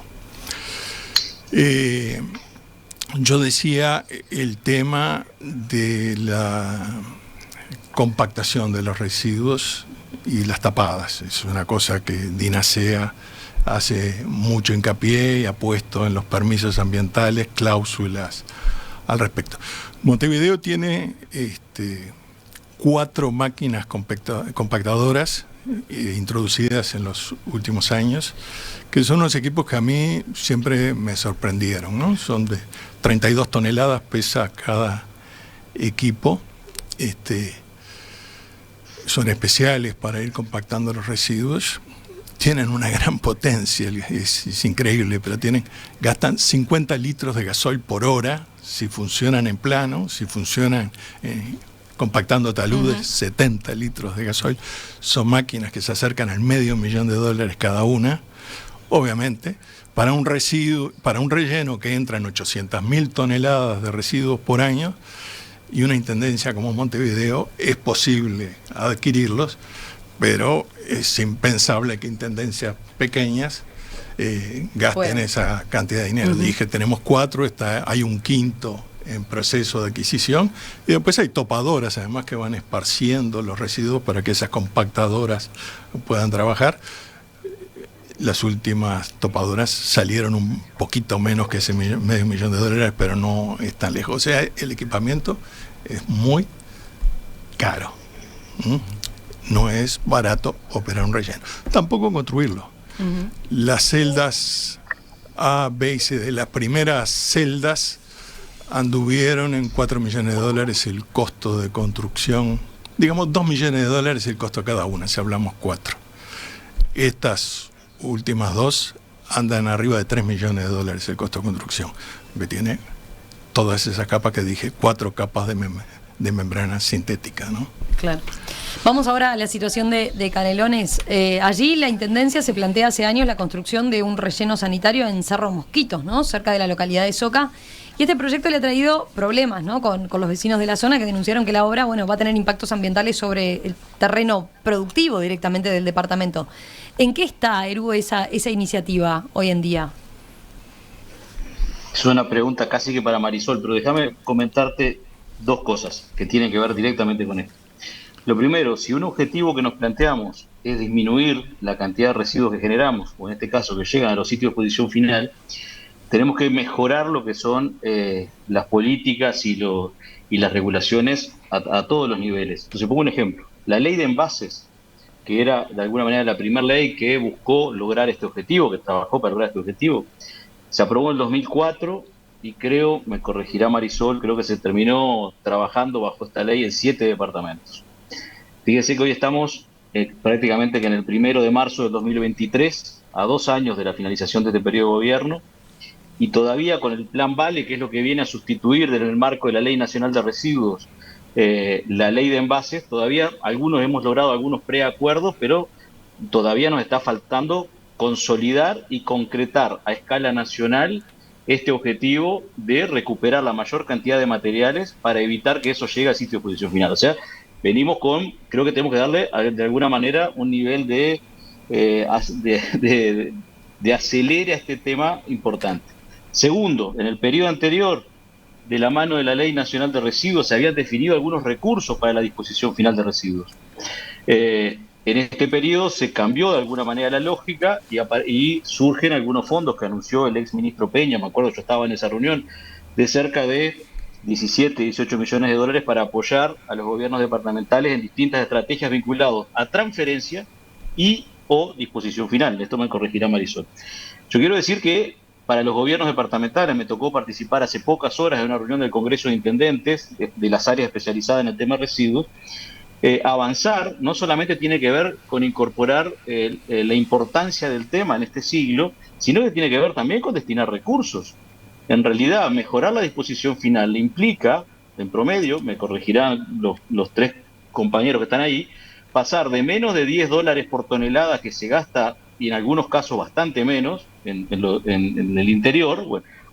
Yo decía el tema de la compactación de los residuos y las tapadas. Es una cosa que Dinasea hace mucho hincapié y ha puesto en los permisos ambientales cláusulas al respecto. Montevideo tiene 4 máquinas compactadoras introducidas en los últimos años, que son unos equipos que a mí siempre me sorprendieron, ¿no? Son de 32 toneladas pesa cada equipo, son especiales para ir compactando los residuos, tienen una gran potencia, es increíble, pero gastan 50 litros de gasoil por hora si funcionan en plano, si funcionan compactando taludes, 70 litros de gasoil. Son máquinas que se acercan al $500,000 cada una. Obviamente, para un relleno que entra en 800.000 toneladas de residuos por año, y una intendencia como Montevideo, es posible adquirirlos, pero es impensable que intendencias pequeñas gasten esa cantidad de dinero. Dije, tenemos 4, hay un quinto en proceso de adquisición, y después hay topadoras además que van esparciendo los residuos para que esas compactadoras puedan trabajar. Las últimas topadoras salieron un poquito menos que ese $500,000, pero no es tan lejos. O sea, el equipamiento es muy caro. No es barato operar un relleno. Tampoco construirlo. Las celdas A, B y C, de las primeras celdas anduvieron en $4 millones el costo de construcción. Digamos, $2 millones el costo cada una, si hablamos 4. Estas últimas 2 andan arriba de $3 millones el costo de construcción, que tiene todas esas capas que dije, 4 capas de membrana sintética, ¿no? Claro. Vamos ahora a la situación de Canelones. Allí la Intendencia se plantea hace años la construcción de un relleno sanitario en Cerro Mosquitos, ¿no?, cerca de la localidad de Soca. Y este proyecto le ha traído problemas, ¿no?, con los vecinos de la zona, que denunciaron que la obra, va a tener impactos ambientales sobre el terreno productivo directamente del departamento. ¿En qué está, Eru, esa iniciativa hoy en día? Es una pregunta casi que para Marisol, pero déjame comentarte 2 cosas que tienen que ver directamente con esto. Lo primero, si un objetivo que nos planteamos es disminuir la cantidad de residuos que generamos, o en este caso que llegan a los sitios de exposición final, tenemos que mejorar lo que son las políticas y las regulaciones a todos los niveles. Entonces, pongo un ejemplo. La ley de envases, que era de alguna manera la primera ley que buscó lograr este objetivo, que trabajó para lograr este objetivo, se aprobó en el 2004 y creo, me corregirá Marisol, creo que se terminó trabajando bajo esta ley en 7 departamentos. Fíjense que hoy estamos prácticamente que en el 1 de marzo del 2023, a 2 años de la finalización de este periodo de gobierno, y todavía con el Plan Vale, que es lo que viene a sustituir en el marco de la Ley Nacional de Residuos, la ley de envases, todavía algunos hemos logrado algunos preacuerdos, pero todavía nos está faltando consolidar y concretar a escala nacional este objetivo de recuperar la mayor cantidad de materiales para evitar que eso llegue al sitio de exposición final. O sea, venimos creo que tenemos que darle de alguna manera un nivel de acelere a este tema importante. Segundo, en el periodo anterior, de la mano de la Ley Nacional de Residuos, se habían definido algunos recursos para la disposición final de residuos. En este periodo se cambió de alguna manera la lógica y surgen algunos fondos que anunció el ex ministro Peña, me acuerdo, yo estaba en esa reunión, de cerca de 17, 18 millones de dólares para apoyar a los gobiernos departamentales en distintas estrategias vinculadas a transferencia y o disposición final. Esto me corregirá Marisol. Yo quiero decir que para los gobiernos departamentales me tocó participar hace pocas horas en una reunión del Congreso de Intendentes de las áreas especializadas en el tema de residuos. Avanzar no solamente tiene que ver con incorporar la importancia del tema en este siglo, sino que tiene que ver también con destinar recursos. En realidad, mejorar la disposición final le implica, en promedio, me corregirán los 3 compañeros que están ahí, pasar de menos de $10 por tonelada que se gasta, y en algunos casos bastante menos, en el interior,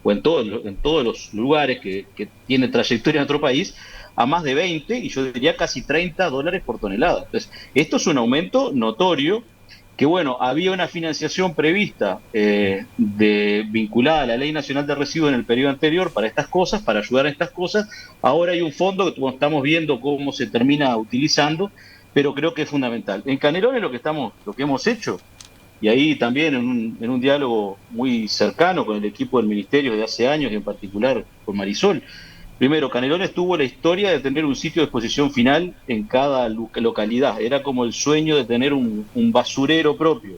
o en todos los lugares que tienen trayectoria en nuestro país, a más de 20 y yo diría casi $30 por tonelada. Entonces, esto es un aumento notorio que, había una financiación prevista vinculada a la Ley Nacional de Residuos en el periodo anterior para estas cosas, para ayudar a estas cosas. Ahora hay un fondo que estamos viendo cómo se termina utilizando, pero creo que es fundamental. En Canelones lo que hemos hecho, y ahí también en un diálogo muy cercano con el equipo del Ministerio de hace años, y en particular con Marisol. Primero, Canelones tuvo la historia de tener un sitio de exposición final en cada localidad. Era como el sueño de tener un basurero propio.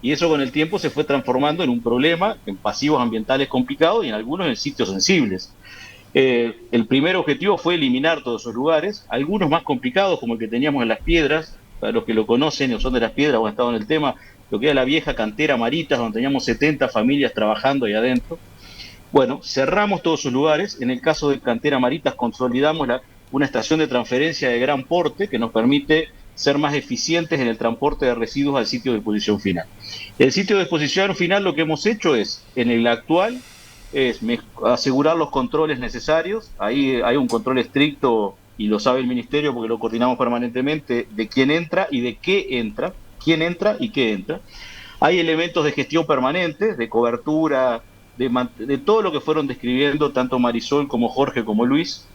Y eso con el tiempo se fue transformando en un problema, en pasivos ambientales complicados y en algunos en sitios sensibles. El primer objetivo fue eliminar todos esos lugares, algunos más complicados, como el que teníamos en Las Piedras, para los que lo conocen o son de Las Piedras o han estado en el tema, lo que era la vieja cantera Maritas, donde teníamos 70 familias trabajando ahí adentro. Bueno, cerramos todos esos lugares. En el caso de Cantera Maritas consolidamos una estación de transferencia de gran porte que nos permite ser más eficientes en el transporte de residuos al sitio de disposición final. El sitio de disposición final lo que hemos hecho es, en el actual, es asegurar los controles necesarios. Ahí hay un control estricto, y lo sabe el Ministerio porque lo coordinamos permanentemente, de quién entra y de qué entra, quién entra y qué entra. Hay elementos de gestión permanente, de cobertura, de todo lo que fueron describiendo tanto Marisol como Jorge como Luis.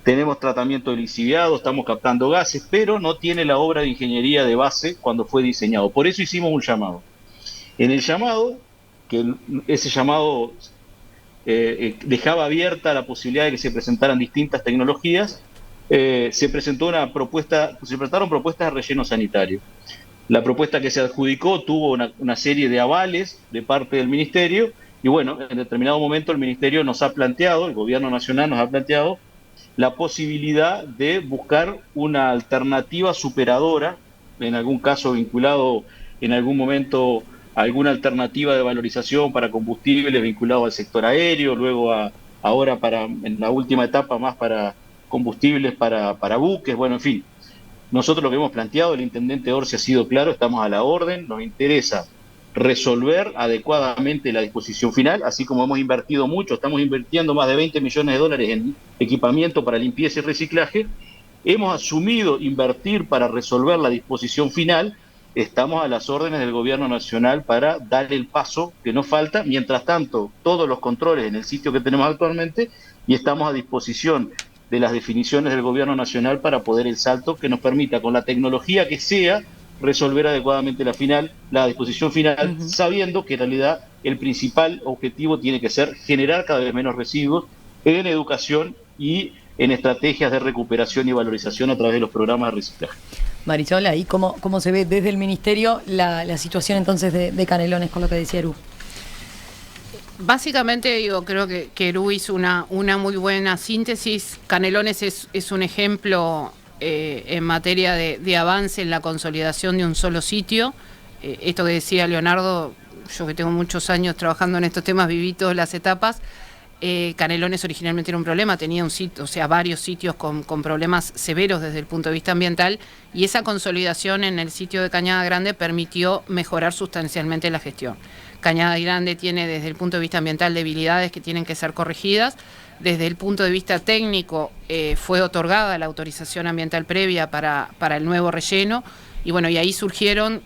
Tenemos tratamiento de lixiviado, estamos captando gases, pero no tiene la obra de ingeniería de base cuando fue diseñado. Por eso hicimos un llamado. En el llamado, que ese llamado dejaba abierta la posibilidad de que se presentaran distintas tecnologías, se presentaron propuestas de relleno sanitario. La propuesta que se adjudicó tuvo una serie de avales de parte del Ministerio, y bueno, en determinado momento el Ministerio nos ha planteado, el Gobierno Nacional nos ha planteado la posibilidad de buscar una alternativa superadora, en algún caso vinculado en algún momento a alguna alternativa de valorización para combustibles vinculado al sector aéreo, luego ahora en la última etapa más para combustibles para buques, bueno, en fin. Nosotros lo que hemos planteado, el intendente Orsi ha sido claro, estamos a la orden, nos interesa resolver adecuadamente la disposición final, así como hemos invertido mucho, estamos invirtiendo más de 20 millones de dólares en equipamiento para limpieza y reciclaje, hemos asumido invertir para resolver la disposición final, estamos a las órdenes del Gobierno Nacional para dar el paso que nos falta, mientras tanto todos los controles en el sitio que tenemos actualmente, y estamos a disposición de las definiciones del Gobierno Nacional para poder el salto que nos permita, con la tecnología que sea, resolver adecuadamente la disposición final, sabiendo que en realidad el principal objetivo tiene que ser generar cada vez menos residuos en educación y en estrategias de recuperación y valorización a través de los programas de reciclaje. Marisol, ahí cómo se ve desde el Ministerio la situación entonces de Canelones, con lo que decía Eru. Básicamente, creo que Eru hizo una muy buena síntesis. Canelones es un ejemplo en materia de avance en la consolidación de un solo sitio. Esto que decía Leonardo, yo que tengo muchos años trabajando en estos temas, viví todas las etapas. Canelones originalmente era un problema, tenía un sitio, varios sitios con problemas severos desde el punto de vista ambiental, y esa consolidación en el sitio de Cañada Grande permitió mejorar sustancialmente la gestión. Cañada Grande tiene desde el punto de vista ambiental debilidades que tienen que ser corregidas. Desde el punto de vista técnico fue otorgada la autorización ambiental previa para el nuevo relleno, y bueno, y ahí surgieron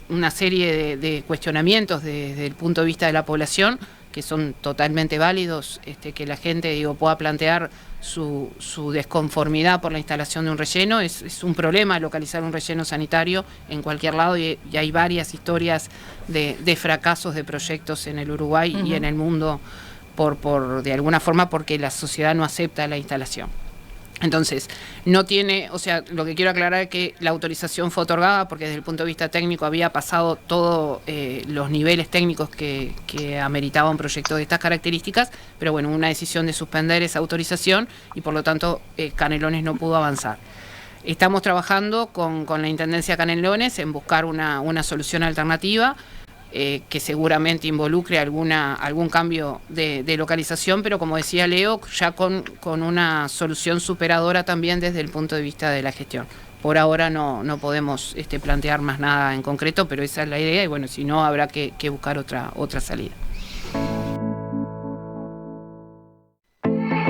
una serie de cuestionamientos desde el punto de vista de la población, que son totalmente válidos, que la gente pueda plantear su desconformidad por la instalación de un relleno. Es un problema localizar un relleno sanitario en cualquier lado, y hay varias historias de fracasos de proyectos en el Uruguay y en el mundo de alguna forma porque la sociedad no acepta la instalación. Entonces, no tiene, lo que quiero aclarar es que la autorización fue otorgada porque desde el punto de vista técnico había pasado todos los niveles técnicos que ameritaba un proyecto de estas características, pero bueno, una decisión de suspender esa autorización y por lo tanto Canelones no pudo avanzar. Estamos trabajando con la Intendencia Canelones en buscar una solución alternativa, que seguramente involucre algún cambio de localización, pero como decía Leo, ya con una solución superadora también desde el punto de vista de la gestión. Por ahora no podemos plantear más nada en concreto, pero esa es la idea, y bueno, si no habrá que buscar otra salida.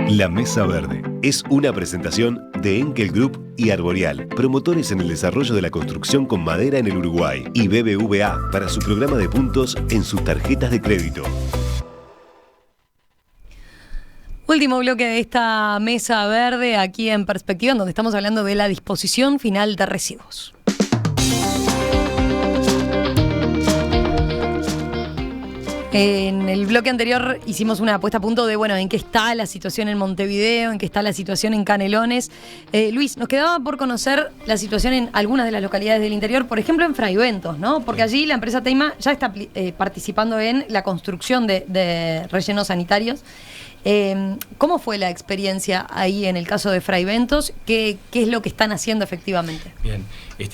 La Mesa Verde es una presentación de Enkel Group y Arborial, promotores en el desarrollo de la construcción con madera en el Uruguay, y BBVA para su programa de puntos en sus tarjetas de crédito. Último bloque de esta Mesa Verde aquí en Perspectiva, en donde estamos hablando de la disposición final de residuos. En el bloque anterior hicimos una puesta a punto de, en qué está la situación en Montevideo, en qué está la situación en Canelones. Luis, nos quedaba por conocer la situación en algunas de las localidades del interior, por ejemplo en Fraiventos, ¿no? Porque allí la empresa Teima ya está participando en la construcción de rellenos sanitarios. ¿Cómo fue la experiencia ahí en el caso de Fray Bentos? ¿Qué es lo que están haciendo efectivamente? Bien,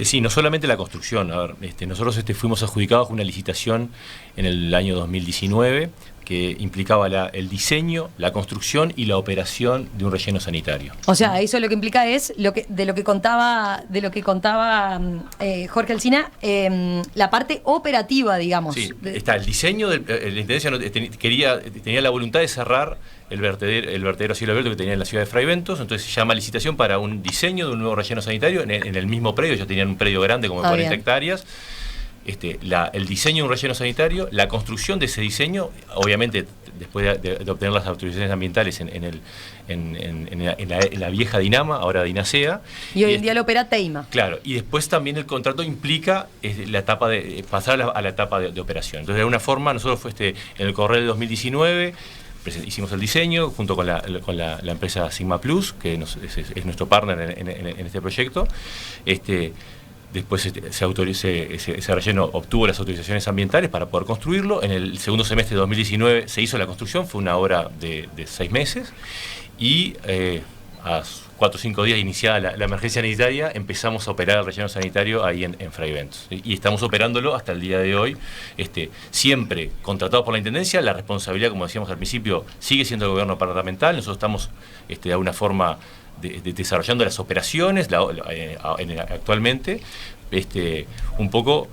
sí, no solamente la construcción. A ver, nosotros fuimos adjudicados con una licitación en el año 2019 que implicaba el diseño, la construcción y la operación de un relleno sanitario. O sea, eso lo que implica es de lo que contaba Jorge Alsina, la parte operativa, digamos. Sí, está el diseño, la Intendencia tenía la voluntad de cerrar el vertedero a cielo abierto que tenía en la ciudad de Fray Bentos, entonces se llama licitación para un diseño de un nuevo relleno sanitario en el mismo predio. Ya tenían un predio grande como de 40 hectáreas. El diseño de un relleno sanitario, la construcción de ese diseño, obviamente después de obtener las autorizaciones ambientales en la vieja Dinama, ahora Dinasea. Y hoy en día lo opera Teima. Claro, y después también el contrato implica la etapa de pasar a la etapa de operación. Entonces, de alguna forma, nosotros en el correo del 2019 hicimos el diseño junto con la empresa Sigma Plus, que es nuestro partner en este proyecto. Después ese relleno obtuvo las autorizaciones ambientales para poder construirlo. En el segundo semestre de 2019 se hizo la construcción, fue una obra de 6 meses. Y a 4 o 5 días iniciada la emergencia sanitaria, empezamos a operar el relleno sanitario ahí en Fray Bentos. Y estamos operándolo hasta el día de hoy, siempre contratados por la Intendencia. La responsabilidad, como decíamos al principio, sigue siendo del gobierno departamental. Nosotros estamos de alguna forma desarrollando las operaciones actualmente, un poco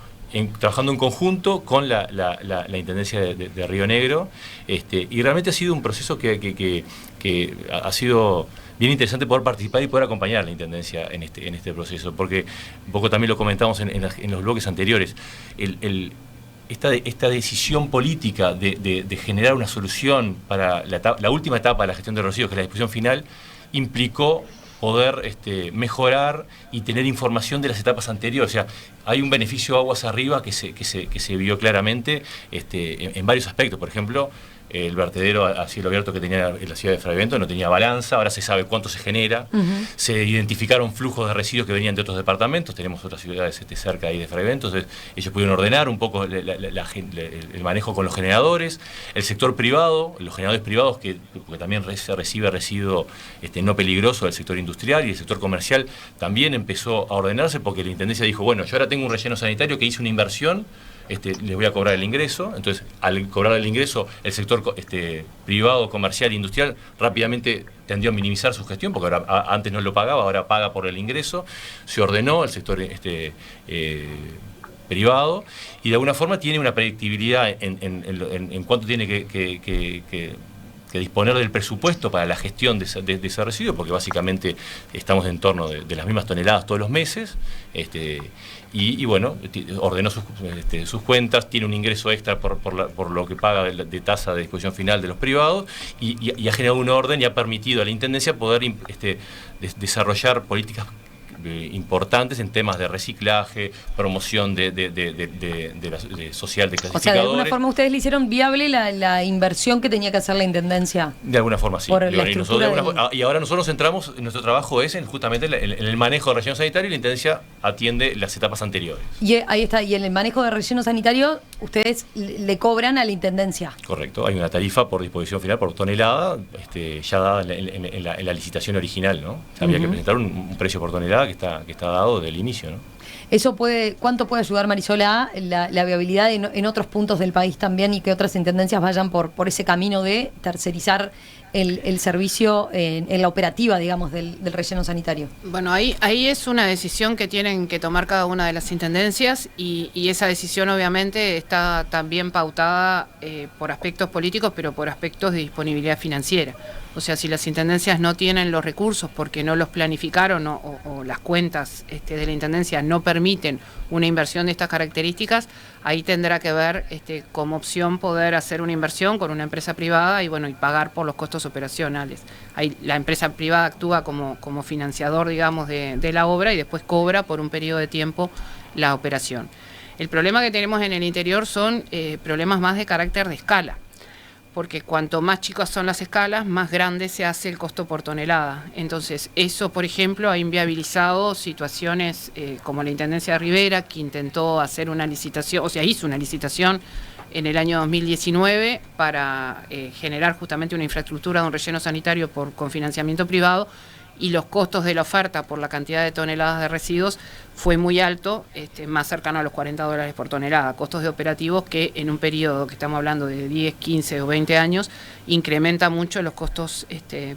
trabajando en conjunto con la Intendencia de Río Negro, y realmente ha sido un proceso que ha sido bien interesante poder participar y poder acompañar a la Intendencia en este proceso, porque un poco también lo comentamos en los bloques anteriores. Esta decisión política de generar una solución para la última etapa de la gestión de residuos, que es la disposición final, implicó poder mejorar y tener información de las etapas anteriores. O sea, hay un beneficio aguas arriba que se vio claramente en varios aspectos. Por ejemplo, el vertedero a cielo abierto que tenía en la ciudad de Fray Bentos no tenía balanza, ahora se sabe cuánto se genera. Se identificaron flujos de residuos que venían de otros departamentos, tenemos otras ciudades cerca ahí de Fray Bentos, entonces ellos pudieron ordenar un poco el manejo con los generadores. El sector privado, los generadores privados, porque también se recibe residuo no peligroso del sector industrial, y el sector comercial también empezó a ordenarse, porque la Intendencia dijo, bueno, yo ahora tengo un relleno sanitario que hice una inversión, les voy a cobrar el ingreso. Entonces, al cobrar el ingreso, el sector privado, comercial e industrial rápidamente tendió a minimizar su gestión, porque ahora, antes no lo pagaba, ahora paga por el ingreso. Se ordenó el sector privado, y de alguna forma tiene una predictibilidad en cuánto tiene que disponer del presupuesto para la gestión de ese residuo, porque básicamente estamos en torno de las mismas toneladas todos los meses, y bueno, ordenó sus cuentas, tiene un ingreso extra por lo que paga de tasa de disposición final de los privados, y ha generado un orden y ha permitido a la Intendencia poder desarrollar políticas importantes en temas de reciclaje, promoción de social de clasificadores. O sea, de alguna forma ustedes le hicieron viable la inversión que tenía que hacer la Intendencia. De alguna forma sí. Y ahora nosotros nos centramos, nuestro trabajo es justamente en el manejo de relleno sanitario, y la Intendencia atiende las etapas anteriores. Y ahí está, y en el manejo de relleno sanitario ustedes le cobran a la Intendencia. Correcto, hay una tarifa por disposición final por tonelada, ya dada en la licitación original, ¿no? Había que presentar un precio por tonelada que está dado desde el inicio, ¿no? Eso ¿cuánto puede ayudar, Marisol, a la viabilidad en otros puntos del país también, y que otras intendencias vayan por ese camino de tercerizar el servicio en la operativa, digamos, del relleno sanitario? Bueno, ahí es una decisión que tienen que tomar cada una de las intendencias, y esa decisión obviamente está también pautada por aspectos políticos, pero por aspectos de disponibilidad financiera. O sea, si las intendencias no tienen los recursos porque no los planificaron, o las cuentas de la intendencia no permiten una inversión de estas características, ahí tendrá que ver como opción poder hacer una inversión con una empresa privada y pagar por los costos operacionales. Ahí la empresa privada actúa como financiador, digamos, de la obra, y después cobra por un periodo de tiempo la operación. El problema que tenemos en el interior son problemas más de carácter de escala, porque cuanto más chicas son las escalas, más grande se hace el costo por tonelada. Entonces, eso, por ejemplo, ha inviabilizado situaciones como la Intendencia de Rivera, que intentó hacer una licitación, o sea, hizo una licitación en el año 2019 para generar justamente una infraestructura de un relleno sanitario con financiamiento privado, y los costos de la oferta por la cantidad de toneladas de residuos fue muy alto, más cercano a los $40 por tonelada, costos de operativos que en un periodo que estamos hablando de 10, 15 o 20 años incrementa mucho los costos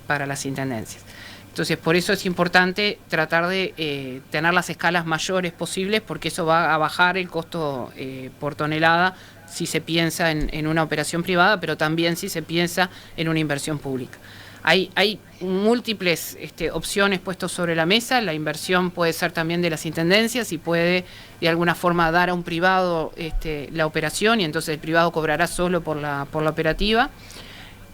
para las intendencias. Entonces, por eso es importante tratar de tener las escalas mayores posibles, porque eso va a bajar el costo por tonelada si se piensa en una operación privada, pero también si se piensa en una inversión pública. Hay múltiples opciones puestas sobre la mesa. La inversión puede ser también de las intendencias y puede de alguna forma dar a un privado la operación, y entonces el privado cobrará solo por la operativa.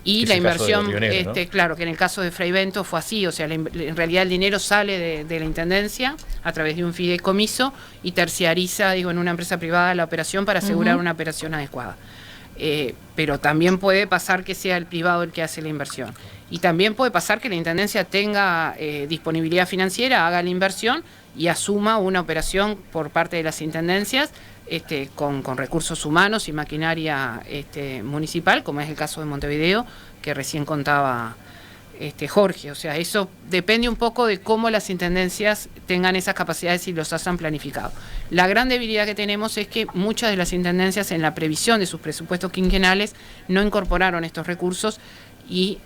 Y la inversión, ¿no? Claro, que en el caso de Freivento fue así, o sea, en realidad el dinero sale de la intendencia a través de un fideicomiso y terciariza, en una empresa privada la operación para asegurar una operación adecuada. Pero también puede pasar que sea el privado el que hace la inversión. Y también puede pasar que la intendencia tenga disponibilidad financiera, haga la inversión y asuma una operación por parte de las intendencias con recursos humanos y maquinaria municipal, como es el caso de Montevideo, que recién contaba Jorge. O sea, eso depende un poco de cómo las intendencias tengan esas capacidades y los hayan planificado. La gran debilidad que tenemos es que muchas de las intendencias, en la previsión de sus presupuestos quinquenales, no incorporaron estos recursos, y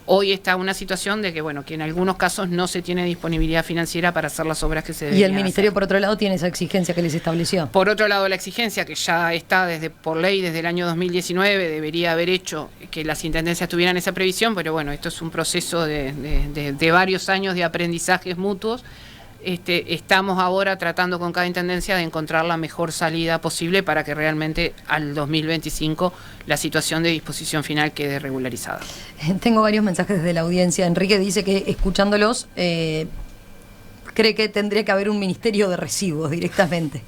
hoy está una situación de que, que en algunos casos no se tiene disponibilidad financiera para hacer las obras que se deberían hacer. Y el Ministerio, por otro lado, tiene esa exigencia que les estableció. Por otro lado, la exigencia que ya está por ley desde el año 2019, debería haber hecho que las intendencias tuvieran esa previsión, pero esto es un proceso de varios años de aprendizajes mutuos. Estamos ahora tratando con cada intendencia de encontrar la mejor salida posible para que realmente al 2025 la situación de disposición final quede regularizada. Tengo varios mensajes de la audiencia. Enrique dice que, escuchándolos, cree que tendría que haber un ministerio de residuos directamente,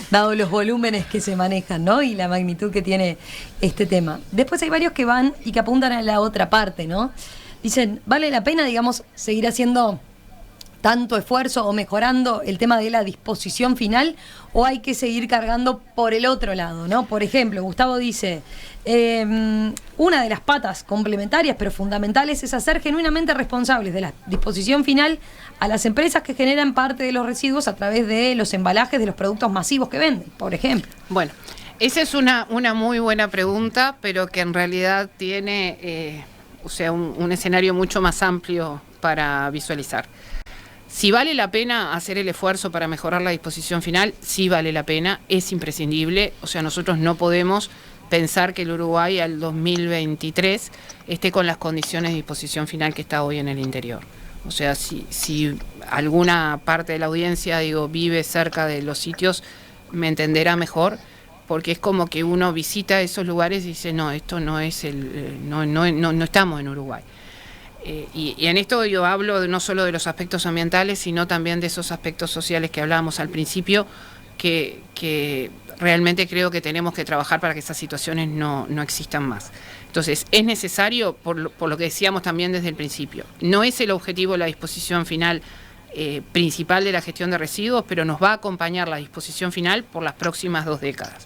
dado los volúmenes que se manejan, ¿no? Y la magnitud que tiene este tema. Después hay varios que van y que apuntan a la otra parte, ¿no? Dicen, ¿vale la pena, seguir haciendo tanto esfuerzo o mejorando el tema de la disposición final, o hay que seguir cargando por el otro lado, ¿no? Por ejemplo, Gustavo dice, una de las patas complementarias pero fundamentales es hacer genuinamente responsables de la disposición final a las empresas que generan parte de los residuos a través de los embalajes de los productos masivos que venden, por ejemplo. Bueno, esa es una muy buena pregunta, pero que en realidad tiene un escenario mucho más amplio para visualizar. Si vale la pena hacer el esfuerzo para mejorar la disposición final, sí vale la pena, es imprescindible. O sea, nosotros no podemos pensar que el Uruguay al 2023 esté con las condiciones de disposición final que está hoy en el interior. O sea, si alguna parte de la audiencia, vive cerca de los sitios, me entenderá mejor, porque es como que uno visita esos lugares y dice, no, esto no es no estamos en Uruguay. Y en esto yo hablo no solo de los aspectos ambientales, sino también de esos aspectos sociales que hablábamos al principio, que realmente creo que tenemos que trabajar para que esas situaciones no existan más. Entonces, es necesario, por lo que decíamos también desde el principio, no es el objetivo la disposición final principal de la gestión de residuos, pero nos va a acompañar la disposición final por las próximas 2 décadas.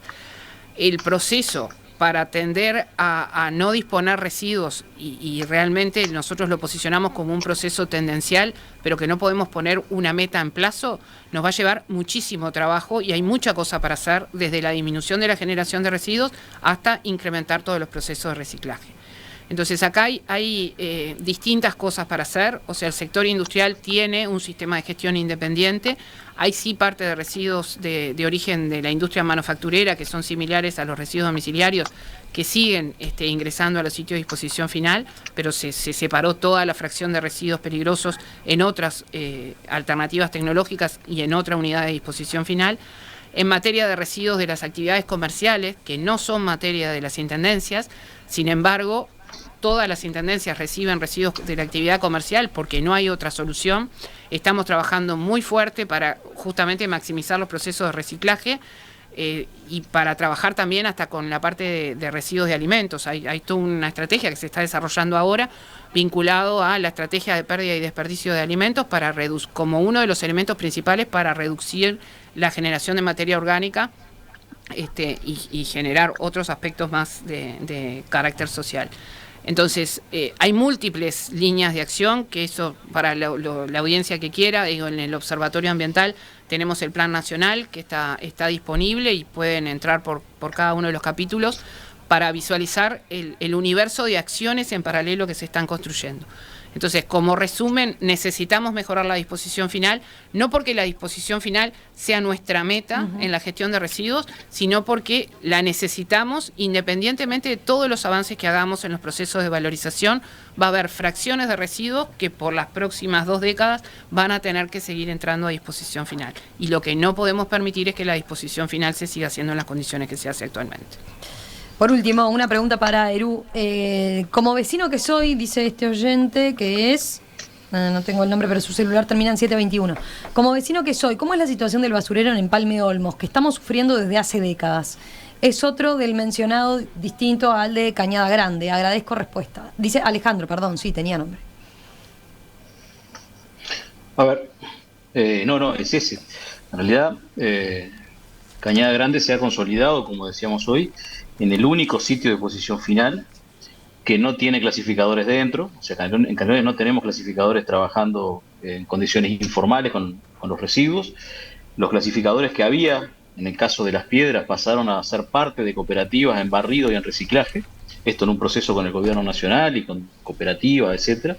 El proceso para tender a no disponer residuos, y realmente nosotros lo posicionamos como un proceso tendencial, pero que no podemos poner una meta en plazo, nos va a llevar muchísimo trabajo y hay mucha cosa para hacer, desde la disminución de la generación de residuos hasta incrementar todos los procesos de reciclaje. Entonces acá hay distintas cosas para hacer. O sea, el sector industrial tiene un sistema de gestión independiente. Hay sí parte de residuos de origen de la industria manufacturera que son similares a los residuos domiciliarios, que siguen ingresando a los sitios de disposición final, pero se separó toda la fracción de residuos peligrosos en otras alternativas tecnológicas y en otra unidad de disposición final. En materia de residuos de las actividades comerciales, que no son materia de las intendencias, sin embargo, todas las intendencias reciben residuos de la actividad comercial porque no hay otra solución. Estamos trabajando muy fuerte para justamente maximizar los procesos de reciclaje y para trabajar también hasta con la parte de residuos de alimentos. Hay toda una estrategia que se está desarrollando ahora vinculado a la estrategia de pérdida y desperdicio de alimentos para como uno de los elementos principales para reducir la generación de materia orgánica y generar otros aspectos más de carácter social. Entonces, hay múltiples líneas de acción, que eso para la audiencia que quiera, digo, en el Observatorio Ambiental tenemos el Plan Nacional que está disponible y pueden entrar por cada uno de los capítulos para visualizar el universo de acciones en paralelo que se están construyendo. Entonces, como resumen, necesitamos mejorar la disposición final, no porque la disposición final sea nuestra meta en la gestión de residuos, sino porque la necesitamos independientemente de todos los avances que hagamos en los procesos de valorización. Va a haber fracciones de residuos que por las próximas 2 décadas van a tener que seguir entrando a disposición final. Y lo que no podemos permitir es que la disposición final se siga haciendo en las condiciones que se hace actualmente. Por último, una pregunta para Eru. Como vecino que soy, dice este oyente, que es... no tengo el nombre, pero su celular termina en 721. Como vecino que soy, ¿cómo es la situación del basurero en Empalme Olmos, que estamos sufriendo desde hace décadas? Es otro del mencionado distinto al de Cañada Grande. Agradezco respuesta. Dice Alejandro, perdón, sí, tenía nombre. A ver, no, es ese. En realidad, Cañada Grande se ha consolidado, como decíamos hoy, en el único sitio de deposición final que no tiene clasificadores dentro. O sea, en Canelones no tenemos clasificadores trabajando en condiciones informales con los residuos. Los clasificadores que había, en el caso de Las Piedras, pasaron a ser parte de cooperativas en barrido y en reciclaje. Esto en un proceso con el gobierno nacional y con cooperativas, etcétera.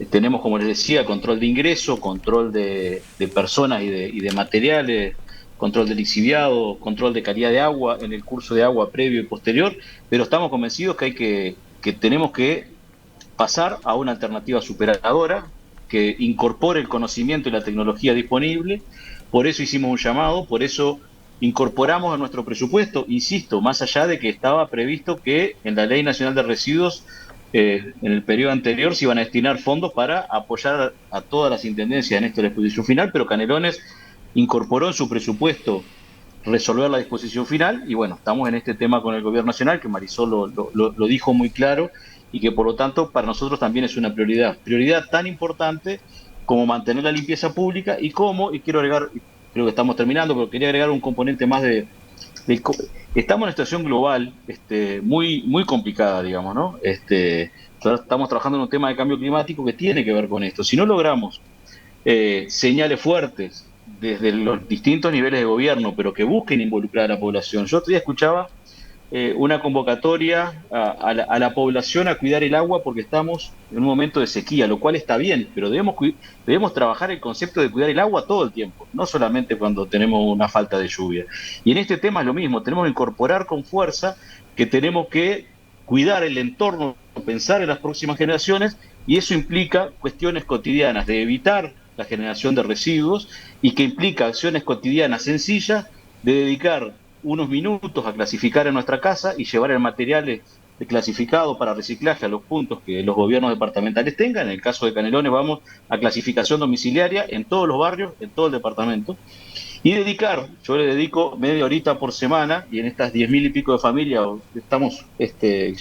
Tenemos, como les decía, control de ingreso, control de personas y de materiales, control de lixiviado, control de calidad de agua en el curso de agua previo y posterior, pero estamos convencidos que tenemos que pasar a una alternativa superadora que incorpore el conocimiento y la tecnología disponible. Por eso hicimos un llamado, por eso incorporamos a nuestro presupuesto, insisto, más allá de que estaba previsto que en la Ley Nacional de Residuos en el periodo anterior se iban a destinar fondos para apoyar a todas las intendencias en esto de la exposición final, pero Canelones incorporó en su presupuesto resolver la disposición final y bueno, estamos en este tema con el gobierno nacional, que Marisol lo dijo muy claro y que por lo tanto para nosotros también es una prioridad tan importante como mantener la limpieza pública y quiero agregar, creo que estamos terminando, pero quería agregar un componente más estamos en una situación global muy complicada, digamos, ¿no? Estamos trabajando en un tema de cambio climático que tiene que ver con esto. Si no logramos señales fuertes desde los distintos niveles de gobierno, pero que busquen involucrar a la población. Yo otro día escuchaba una convocatoria a la población a cuidar el agua porque estamos en un momento de sequía, lo cual está bien, pero debemos trabajar el concepto de cuidar el agua todo el tiempo, no solamente cuando tenemos una falta de lluvia. Y en este tema es lo mismo, tenemos que incorporar con fuerza que tenemos que cuidar el entorno, pensar en las próximas generaciones, y eso implica cuestiones cotidianas de evitar la generación de residuos y que implica acciones cotidianas sencillas de dedicar unos minutos a clasificar en nuestra casa y llevar el material clasificado para reciclaje a los puntos que los gobiernos departamentales tengan. En el caso de Canelones vamos a clasificación domiciliaria en todos los barrios, en todo el departamento. Y yo le dedico media horita por semana, y en estas 10.000 y pico de familias estamos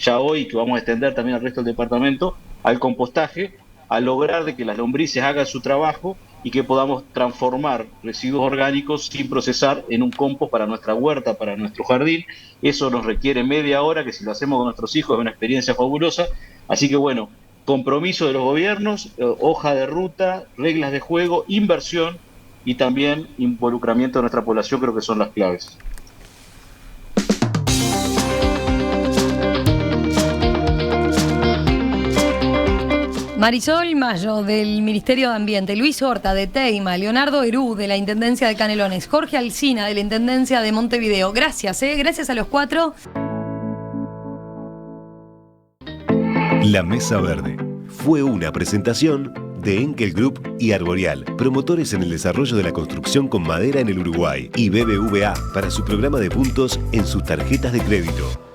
ya hoy, que vamos a extender también al resto del departamento, al compostaje, a lograr de que las lombrices hagan su trabajo y que podamos transformar residuos orgánicos sin procesar en un compost para nuestra huerta, para nuestro jardín. Eso nos requiere media hora, que si lo hacemos con nuestros hijos es una experiencia fabulosa. Así que bueno, compromiso de los gobiernos, hoja de ruta, reglas de juego, inversión y también involucramiento de nuestra población, creo que son las claves. Marisol Mayo, del Ministerio de Ambiente, Luis Horta, de Teima, Leonardo Herú, de la Intendencia de Canelones, Jorge Alsina, de la Intendencia de Montevideo. Gracias, gracias a los 4. La Mesa Verde fue una presentación de Enkel Group y Arborial, promotores en el desarrollo de la construcción con madera en el Uruguay, y BBVA para su programa de puntos en sus tarjetas de crédito.